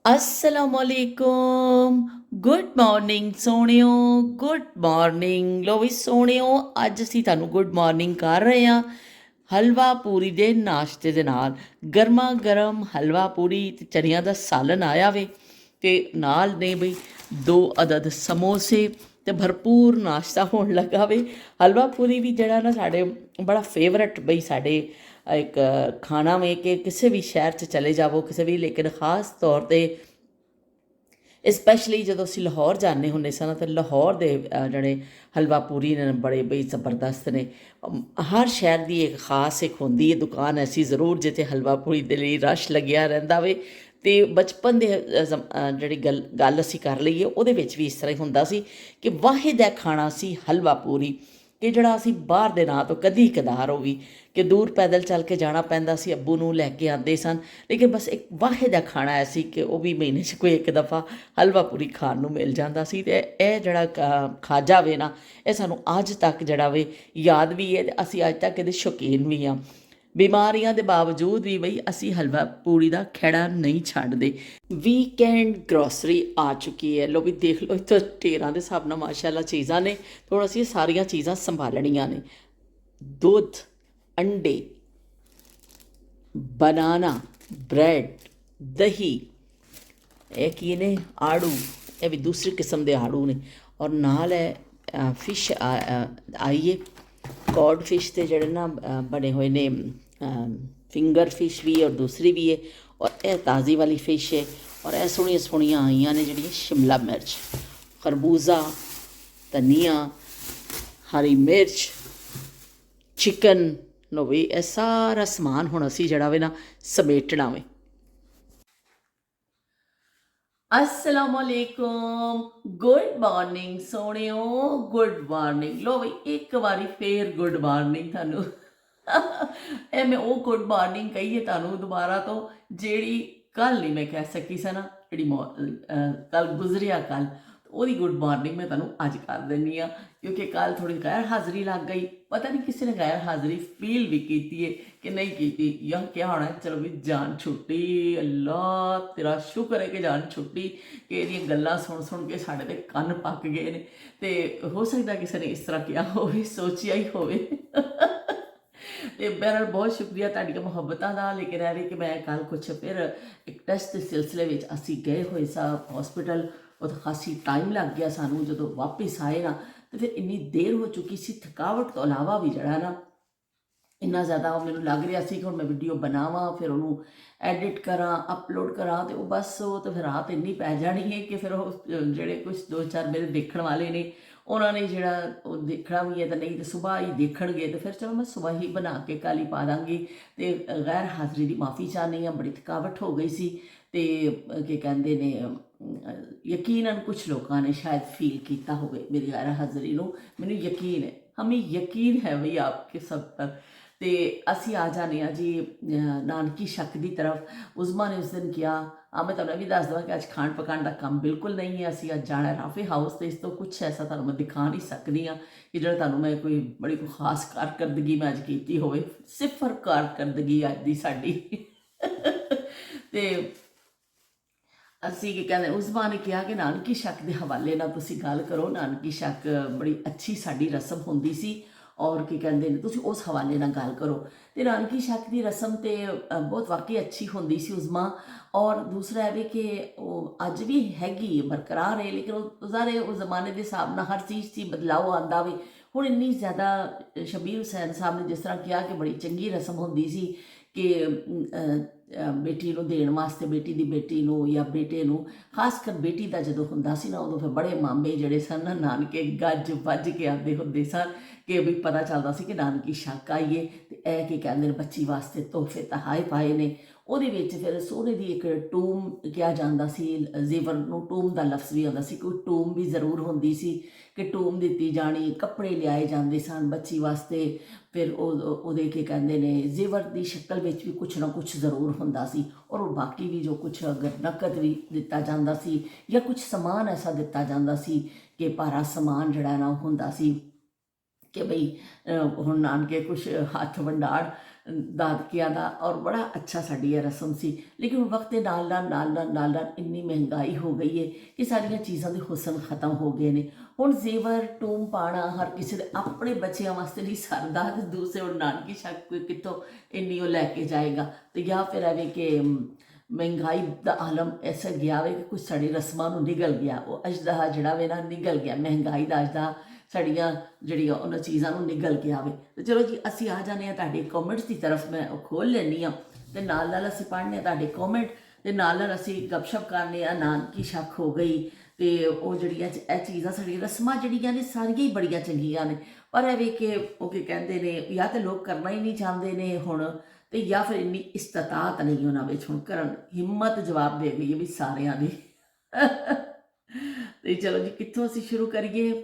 असलामुअलैकुम good morning ਸੋਹਣਿਓ good morning ਲੋ ਵੀ ਸੋਹਣਿਓ ਅੱਜ ਅਸੀਂ ਤੁਹਾਨੂੰ ਗੁੱਡ ਮਾਰਨਿੰਗ ਕਰ ਰਹੇ ਹਾਂ ਹਲਵਾ ਪੂਰੀ ਦੇ ਨਾਸ਼ਤੇ ਦੇ ਨਾਲ ਗਰਮਾ ਗਰਮ ਹਲਵਾ ਪੂਰੀ ਤੇ ਚਨਿਆਂ ਦਾ ਸਾਲਨ ਆਇਆ ਵੇ ਤੇ ਨਾਲ ਨੇ ਬਈ 2 ਅਦਦ ਸਮੋਸੇ ਤੇ ਭਰਪੂਰ ਨਾਸ਼ਤਾ ਹੋਣ ਲੱਗਾ ਵੇ ਹਲਵਾ ਪੂਰੀ ਵੀ ਜਿਹੜਾ ਨਾ ਸਾਡੇ ਬੜਾ ਫੇਵਰਟ ਬਈ ਸਾਡੇ ਇੱਕ ਖਾਣਾ ਵੇ ਕਿ ਕਿਸੇ ਵੀ ਸ਼ਹਿਰ 'ਚ ਚਲੇ ਜਾਵੋ ਕਿਸੇ ਵੀ ਲੇਕਿਨ ਖਾਸ ਤੌਰ 'ਤੇ ਸਪੈਸ਼ਲੀ ਜਦੋਂ ਅਸੀਂ ਲਾਹੌਰ ਜਾਂਦੇ ਹੁੰਦੇ ਸਨ ਤਾਂ ਲਾਹੌਰ ਦੇ ਜਿਹੜੇ ਹਲਵਾ ਪੂਰੀ ਨੇ ਬੜੇ ਬਈ ਜ਼ਬਰਦਸਤ ਨੇ ਹਰ ਸ਼ਹਿਰ ਦੀ ਇੱਕ ਖਾਸ ਇੱਕ ਹੁੰਦੀ ਹੈ ਦੁਕਾਨ ਐਸੀ ਜ਼ਰੂਰ ਜਿੱਥੇ ਹਲਵਾ ਪੂਰੀ ਦੇ ਲਈ ਰਸ਼ ਲੱਗਿਆ ਰਹਿੰਦਾ ਵੇ ਅਤੇ ਬਚਪਨ ਦੇ ਜਿਹੜੀ ਗੱਲ ਅਸੀਂ ਕਰ ਲਈਏ ਉਹਦੇ ਵਿੱਚ ਵੀ ਇਸ ਤਰ੍ਹਾਂ ਹੀ ਹੁੰਦਾ ਸੀ ਕਿ ਵਾਹਿਦ ਹੈ ਖਾਣਾ ਸੀ ਹਲਵਾ ਪੂਰੀ ਕਿ ਜਿਹੜਾ ਅਸੀਂ ਬਾਹਰ ਦੇ ਨਾਂ ਤੋਂ ਕਦੀ ਕਦਾਰ ਹੋ ਵੀ ਕਿ ਦੂਰ ਪੈਦਲ ਚੱਲ ਕੇ ਜਾਣਾ ਪੈਂਦਾ ਸੀ ਅੱਬੂ ਨੂੰ ਲੈ ਕੇ ਆਉਂਦੇ ਸਨ ਲੇਕਿਨ ਬਸ ਇੱਕ ਵਾਹਿਦ ਖਾਣਾ ਐਸੀ ਕਿ ਉਹ ਵੀ ਮਹੀਨੇ 'ਚ ਕੋਈ ਇੱਕ ਦਫਾ ਹਲਵਾ ਪੂਰੀ ਖਾਣ ਨੂੰ ਮਿਲ ਜਾਂਦਾ ਸੀ ਅਤੇ ਇਹ ਜਿਹੜਾ ਖਾਜਾ ਵੇ ਨਾ ਇਹ ਸਾਨੂੰ ਅੱਜ ਤੱਕ ਜਿਹੜਾ ਵੇ ਯਾਦ ਵੀ ਹੈ ਅਤੇ ਅਸੀਂ ਅੱਜ ਤੱਕ ਇਹਦੇ ਸ਼ੌਕੀਨ ਵੀ ਹਾਂ ਬਿਮਾਰੀਆਂ ਦੇ ਬਾਵਜੂਦ ਵੀ ਬਈ ਅਸੀਂ ਹਲਵਾ ਪੂਰੀ ਦਾ ਖਹਿੜਾ ਨਹੀਂ ਛੱਡਦੇ ਵੀਕਐਂਡ ਗਰੋਸਰੀ ਆ ਚੁੱਕੀ ਹੈ ਲੋ ਵੀ ਦੇਖ ਲਓ ਇੱਥੇ ਢੇਰਾਂ ਦੇ ਹਿਸਾਬ ਨਾਲ ਮਾਸ਼ਾਅੱਲਾ ਚੀਜ਼ਾਂ ਨੇ ਹੁਣ ਅਸੀਂ ਸਾਰੀਆਂ ਚੀਜ਼ਾਂ ਸੰਭਾਲਣੀਆਂ ਨੇ ਦੁੱਧ अंडे बनाना ब्रैड दही ਇਹ ਕੀ ਨੇ ਆੜੂ ਇਹ ਵੀ ਦੂਸਰੀ ਕਿਸਮ ਦੇ ਆੜੂ ਨੇ ਔਰ ਨਾਲ ਹੈ ਫਿਸ਼ ਆਈਏ ਕੌਡ ਫਿਸ਼ ਦੇ ਜਿਹੜੇ ਨਾ ਬਣੇ ਹੋਏ ਨੇ ਫਿੰਗਰ ਫਿਸ਼ ਵੀ ਔਰ ਦੂਸਰੀ ਵੀ ਹੈ ਔਰ ਇਹ ਤਾਜ਼ੀ ਵਾਲੀ ਫਿਸ਼ ਹੈ ਔਰ ਇਹ ਸੋਹਣੀਆਂ ਸੋਹਣੀਆਂ ਆਈਆਂ ਨੇ ਜਿਹੜੀਆਂ ਸ਼ਿਮਲਾ ਮਿਰਚ ਖਰਬੂਜ਼ਾ ਧਨੀਆ ਹਰੀ ਮਿਰਚ ਚਿਕਨ ਲੋ ਵੀ ਇਹ ਸਾਰਾ ਸਮਾਨ ਹੁਣ ਅਸੀਂ ਜਿਹੜਾ ਵੇ ਨਾ ਸਮੇਟਣਾ ਵੇ अस्सलामुअलैकुम गुड मॉर्निंग सोहणियो गुड मॉर्निंग लो बई एक बारी फिर गुड मॉर्निंग थानू ਇਹ ਮੈਂ ਉਹ ਗੁੱਡ ਮਾਰਨਿੰਗ ਕਹੀਏ ਤੁਹਾਨੂੰ ਦੁਬਾਰਾ ਤੋਂ ਜਿਹੜੀ ਕੱਲ ਨਹੀਂ ਮੈਂ ਕਹਿ ਸਕੀ ਸੀ ਨਾ ਜਿਹੜੀ ਕੱਲ ਗੁਜ਼ਰਿਆ ਕੱਲ ਉਹਦੀ ਗੁੱਡ ਮਾਰਨਿੰਗ ਮੈਂ ਤੁਹਾਨੂੰ ਅੱਜ ਕਰ ਦਿੰਦੀ ਹਾਂ ਕਿਉਂਕਿ ਕੱਲ ਥੋੜ੍ਹੀ ਗੈਰ ਹਾਜ਼ਰੀ ਲੱਗ ਗਈ ਪਤਾ ਨਹੀਂ ਕਿਸੇ ਨੇ ਗੈਰ ਹਾਜ਼ਰੀ ਫੀਲ ਵੀ ਕੀਤੀ ਹੈ ਕਿ ਨਹੀਂ ਕੀਤੀ ਜਾਂ ਕਿਆ ਹੋਣਾ ਚਲੋ ਵੀ ਜਾਨ ਛੁੱਟੀ ਅੱਲਾ ਤੇਰਾ ਸ਼ੁਕਰ ਹੈ ਕਿ ਜਾਨ ਛੁੱਟੀ ਕਿ ਇਹਦੀਆਂ ਗੱਲਾਂ ਸੁਣ ਸੁਣ ਕੇ ਸਾਡੇ ਤੇ ਕੰਨ ਪੱਕ ਗਏ ਨੇ ਅਤੇ ਹੋ ਸਕਦਾ ਕਿਸੇ ਨੇ ਇਸ ਤਰ੍ਹਾਂ ਕਿਹਾ ਹੋਵੇ ਸੋਚਿਆ ਹੀ ਹੋਵੇ ਅਤੇ ਬਹਿਰਹਾਲ ਬਹੁਤ ਸ਼ੁਕਰੀਆ ਤੁਹਾਡੀਆਂ ਮੁਹੱਬਤਾਂ ਦਾ ਲੇਕਿਨ ਇਹ ਵੀ ਕਿ ਮੈਂ ਕੱਲ੍ਹ ਕੁਛ ਫਿਰ ਇੱਕ ਟੈਸਟ ਦੇ ਸਿਲਸਿਲੇ ਵਿੱਚ ਅਸੀਂ ਗਏ ਹੋਏ ਸਾਂ ਹੌਸਪੀਟਲ ਉਹ ਖਾਸੀ ਟਾਈਮ ਲੱਗ ਗਿਆ ਸਾਨੂੰ ਜਦੋਂ ਵਾਪਿਸ ਆਏ ਨਾ ਅਤੇ ਫਿਰ ਇੰਨੀ ਦੇਰ ਹੋ ਚੁੱਕੀ ਸੀ ਥਕਾਵਟ ਤੋਂ ਇਲਾਵਾ ਵੀ ਜਿਹੜਾ ਨਾ ਇੰਨਾ ਜ਼ਿਆਦਾ ਉਹ ਮੈਨੂੰ ਲੱਗ ਰਿਹਾ ਸੀ ਕਿ ਹੁਣ ਮੈਂ ਵੀਡੀਓ ਬਣਾਵਾਂ ਫਿਰ ਉਹਨੂੰ ਐਡਿਟ ਕਰਾਂ ਅਪਲੋਡ ਕਰਾਂ ਅਤੇ ਉਹ ਬਸ ਉਹ ਤਾਂ ਫਿਰ ਰਾਤ ਇੰਨੀ ਪੈ ਜਾਣੀ ਹੈ ਕਿ ਫਿਰ ਉਹ ਜਿਹੜੇ ਕੁਛ 2-4 ਮੇਰੇ ਦੇਖਣ ਵਾਲੇ ਨੇ ਉਹਨਾਂ ਨੇ ਜਿਹੜਾ ਉਹ ਦੇਖਣਾ ਵੀ ਹੈ ਤਾਂ ਨਹੀਂ ਤਾਂ ਸੁਬਾਹ ਹੀ ਦੇਖਣਗੇ ਤਾਂ ਫਿਰ ਚਲੋ ਮੈਂ ਸੁਬਾਹ ਹੀ ਬਣਾ ਕੇ ਕੱਲ੍ਹ ਹੀ ਪਾ ਦਾਂਗੀ ਅਤੇ ਗੈਰ ਹਾਜ਼ਰੀ ਦੀ ਮਾਫੀ ਚਾਹੁੰਦੀ ਹਾਂ ਬੜੀ ਥਕਾਵਟ ਹੋ ਗਈ ਸੀ ਅਤੇ ਕੀ ਕਹਿੰਦੇ ਨੇ ਯਕੀਨਨ ਕੁਛ ਲੋਕਾਂ ਨੇ ਸ਼ਾਇਦ ਫੀਲ ਕੀਤਾ ਹੋਵੇ ਮੇਰੀ ਗੈਰ ਹਾਜ਼ਰੀ ਨੂੰ ਮੈਨੂੰ ਯਕੀਨ ਹੈ ਹਮੇं ਯਕੀਨ ਹੈ ਬਈ ਆਪਕੇ ਸਭ ਤੱਕ ਅਤੇ ਅਸੀਂ ਆ ਜਾਂਦੇ ਹਾਂ ਜੀ ਨਾਨਕੀ ਸ਼ੱਕ ਦੀ ਤਰਫ ਉਜ਼ਮਾ ਨੇ ਉਸ ਦਿਨ ਕਿਹਾ ਮੈਂ ਤੁਹਾਨੂੰ ਇਹ ਵੀ ਦੱਸ ਦੇਵਾਂ ਕਿ ਅੱਜ ਖਾਣ ਪਕਾਉਣ ਦਾ ਕੰਮ ਬਿਲਕੁਲ ਨਹੀਂ ਹੈ ਅਸੀਂ ਅੱਜ ਜਾਣਾ ਰਾਫੇ ਹਾਊਸ ਅਤੇ ਇਸ ਤੋਂ ਕੁਛ ਐਸਾ ਤੁਹਾਨੂੰ ਮੈਂ ਦਿਖਾ ਨਹੀਂ ਸਕਦੀ ਹਾਂ ਕਿ ਜਿਹੜਾ ਤੁਹਾਨੂੰ ਮੈਂ ਕੋਈ ਬੜੀ ਕੋਈ ਖਾਸ ਕਾਰਕਰਦਗੀ ਮੈਂ ਅੱਜ ਕੀਤੀ ਹੋਵੇ ਸਿਫਰ ਕਾਰਕਰਦਗੀ ਅੱਜ ਦੀ ਸਾਡੀ ਅਤੇ ਅਸੀਂ ਕੀ ਕਹਿੰਦੇ ਉਜ਼ਮਾ ਨੇ ਕਿਹਾ ਕਿ ਨਾਨਕੀ ਸ਼ੱਕ ਦੇ ਹਵਾਲੇ ਨਾਲ ਤੁਸੀਂ ਗੱਲ ਕਰੋ ਨਾਨਕੀ ਸ਼ੱਕ ਬੜੀ ਅੱਛੀ ਸਾਡੀ ਰਸਮ ਹੁੰਦੀ ਸੀ ਔਰ ਕੀ ਕਹਿੰਦੇ ਨੇ ਤੁਸੀਂ ਉਸ ਹਵਾਲੇ ਨਾਲ ਗੱਲ ਕਰੋ ਅਤੇ ਨਾਨਕੀ ਸ਼ੱਕ ਦੀ ਰਸਮ ਤਾਂ ਬਹੁਤ ਵਾਕਈ ਅੱਛੀ ਹੁੰਦੀ ਸੀ ਉਜ਼ਮਾ ਔਰ ਦੂਸਰਾ ਇਹ ਵੀ ਕਿ ਉਹ ਅੱਜ ਵੀ ਹੈਗੀ ਬਰਕਰਾਰ ਹੈ ਲੇਕਿਨ ਉਹ ਜ਼ਾਰੇ ਉਹ ਜ਼ਮਾਨੇ ਦੇ ਹਿਸਾਬ ਨਾਲ ਹਰ ਚੀਜ਼ 'ਚ ਬਦਲਾਓ ਆਉਂਦਾ ਵੇ ਹੁਣ ਇੰਨੀ ਜ਼ਿਆਦਾ ਸ਼ਬੀਰ ਹੁਸੈਨ ਸਾਹਿਬ ਨੇ ਜਿਸ ਤਰ੍ਹਾਂ ਕਿਹਾ ਕਿ ਬੜੀ ਚੰਗੀ ਰਸਮ ਹੁੰਦੀ ਸੀ ਕਿ ਬੇਟੀ ਨੂੰ ਦੇਣ ਵਾਸਤੇ ਬੇਟੀ ਦੀ ਬੇਟੀ ਨੂੰ ਜਾਂ ਬੇਟੇ ਨੂੰ ਖਾਸ ਕਰ ਬੇਟੀ ਦਾ ਜਦੋਂ ਹੁੰਦਾ ਸੀ ਨਾ ਉਦੋਂ ਫਿਰ ਬੜੇ ਮਾਮੇ ਜਿਹੜੇ ਸਨ ਨਾ ਨਾਨਕੇ ਗੱਜ ਵੱਜ ਕੇ ਆਉਂਦੇ ਹੁੰਦੇ ਸਨ ਕਿ ਵੀ ਪਤਾ ਚੱਲਦਾ ਸੀ ਕਿ ਨਾਨਕੀ ਸ਼ੱਕ ਆਈਏ ਅਤੇ ਇਹ ਕੀ ਕਹਿੰਦੇ ਨੇ ਬੱਚੀ ਵਾਸਤੇ ਤੋਹਫੇ ਤਾਂ ਹਾਏ ਪਾਏ ਨੇ ਉਹਦੇ ਵਿੱਚ ਫਿਰ ਸੋਨੇ ਦੀ ਇੱਕ ਟੂਮ ਕਿਹਾ ਜਾਂਦਾ ਸੀ ਜ਼ੇਵਰ ਨੂੰ ਟੂਮ ਦਾ ਲਫ਼ਜ਼ ਵੀ ਆਉਂਦਾ ਸੀ ਕੋਈ ਟੂਮ ਵੀ ਜ਼ਰੂਰ ਹੁੰਦੀ ਸੀ ਕਿ ਟੂਮ ਦਿੱਤੀ ਜਾਣੀ ਕੱਪੜੇ ਲਿਆਏ ਜਾਂਦੇ ਸਨ ਬੱਚੀ ਵਾਸਤੇ ਫਿਰ ਉਹਦੇ ਕੀ ਕਹਿੰਦੇ ਨੇ ਜ਼ੇਵਰ ਦੀ ਸ਼ਕਲ ਵਿੱਚ ਵੀ ਕੁਛ ਨਾ ਕੁਛ ਜ਼ਰੂਰ ਹੁੰਦਾ ਸੀ ਔਰ ਉਹ ਬਾਕੀ ਵੀ ਜੋ ਕੁਛ ਅਗਰ ਨਕਦ ਵੀ ਦਿੱਤਾ ਜਾਂਦਾ ਸੀ ਜਾਂ ਕੁਛ ਸਮਾਨ ਐਸਾ ਦਿੱਤਾ ਜਾਂਦਾ ਸੀ ਕਿ ਭਾਰਾ ਸਮਾਨ ਜਿਹੜਾ ਨਾ ਹੁੰਦਾ ਸੀ ਕਿ ਬਈ ਹੁਣ ਨਾਨਕੇ ਕੁਛ ਹੱਥ ਵੰਡਾੜ ਦਾਦਕਿਆਂ ਦਾ, ਔਰ ਬੜਾ ਅੱਛਾ ਸਾਡੀ ਇਹ ਰਸਮ ਸੀ। ਲੇਕਿਨ ਹੁਣ ਵਕਤ ਦੇ ਨਾਲ ਇੰਨੀ ਮਹਿੰਗਾਈ ਹੋ ਗਈ ਹੈ ਕਿ ਸਾਰੀਆਂ ਚੀਜ਼ਾਂ ਦੇ ਹੁਸਨ ਖਤਮ ਹੋ ਗਏ ਨੇ। ਹੁਣ ਜ਼ੇਵਰ ਟੂਮ ਪਾਣਾ ਹਰ ਕਿਸੇ ਦੇ ਆਪਣੇ ਬੱਚਿਆਂ ਵਾਸਤੇ ਨਹੀਂ ਸਰਦਾ, ਤੇ ਦੂਸਰੇ ਹੁਣ ਨਾਨਕੀ ਸ਼ੱਕ ਕੋਈ ਕਿੱਥੋਂ ਇੰਨੀ ਉਹ ਲੈ ਕੇ ਜਾਏਗਾ। ਤੇ ਜਾਂ ਫਿਰ ਐਵੇਂ ਕਿ ਮਹਿੰਗਾਈ ਦਾ ਆਲਮ ਐਸਾ ਗਿਆ ਵੇ ਕਿ ਕੁਝ ਸਾਡੀ ਰਸਮਾਂ ਨੂੰ ਨਿਗਲ ਗਿਆ, ਉਹ ਅਜਦਹਾ ਜਿਹੜਾ ਵੇ ਨਾ ਨਿਗਲ ਗਿਆ, ਮਹਿੰਗਾਈ ਦਾ ਅਜਦਹਾ ਸਾਡੀਆਂ ਜਿਹੜੀਆਂ ਉਹਨਾਂ ਚੀਜ਼ਾਂ ਨੂੰ ਨਿਗਲ ਕੇ ਆਵੇ। ਤੇ ਚਲੋ ਜੀ, ਅਸੀਂ ਆ ਜਾਂਦੇ ਹਾਂ ਤੁਹਾਡੇ ਕਮੈਂਟਸ ਦੀ ਤਰਫ। ਮੈਂ ਉਹ ਖੋਲ੍ਹ ਲੈਂਦੀ ਹਾਂ ਅਤੇ ਨਾਲ ਅਸੀਂ ਪੜ੍ਹਨੇ ਹਾਂ ਤੁਹਾਡੇ ਕਮੈਂਟ, ਅਤੇ ਨਾਲ ਅਸੀਂ ਗੱਪਸ਼ਪ ਕਰਨੇ ਹਾਂ। ਨਾਨਕੀ ਸ਼ੱਕ ਹੋ ਗਈ, ਅਤੇ ਉਹ ਜਿਹੜੀਆਂ ਇਹ ਚੀਜ਼ਾਂ ਸਾਡੀਆਂ ਰਸਮਾਂ ਜਿਹੜੀਆਂ ਨੇ ਸਾਰੀਆਂ ਹੀ ਬੜੀਆਂ ਚੰਗੀਆਂ ਨੇ। ਪਰ ਇਹ ਵੇ ਕਿ ਉਹ ਕੀ ਕਹਿੰਦੇ ਨੇ, ਜਾਂ ਤਾਂ ਲੋਕ ਕਰਨਾ ਹੀ ਨਹੀਂ ਚਾਹੁੰਦੇ ਨੇ ਹੁਣ, ਅਤੇ ਜਾਂ ਫਿਰ ਇੰਨੀ ਇਸਤਤਾਤ ਨਹੀਂ ਉਹਨਾਂ ਵਿੱਚ ਹੁਣ ਕਰਨ, ਹਿੰਮਤ ਜਵਾਬ ਦੇ ਗਈ ਹੈ ਵੀ ਸਾਰਿਆਂ ਦੀ। ਤੇ ਚਲੋ ਜੀ, ਕਿੱਥੋਂ ਅਸੀਂ ਸ਼ੁਰੂ ਕਰੀਏ?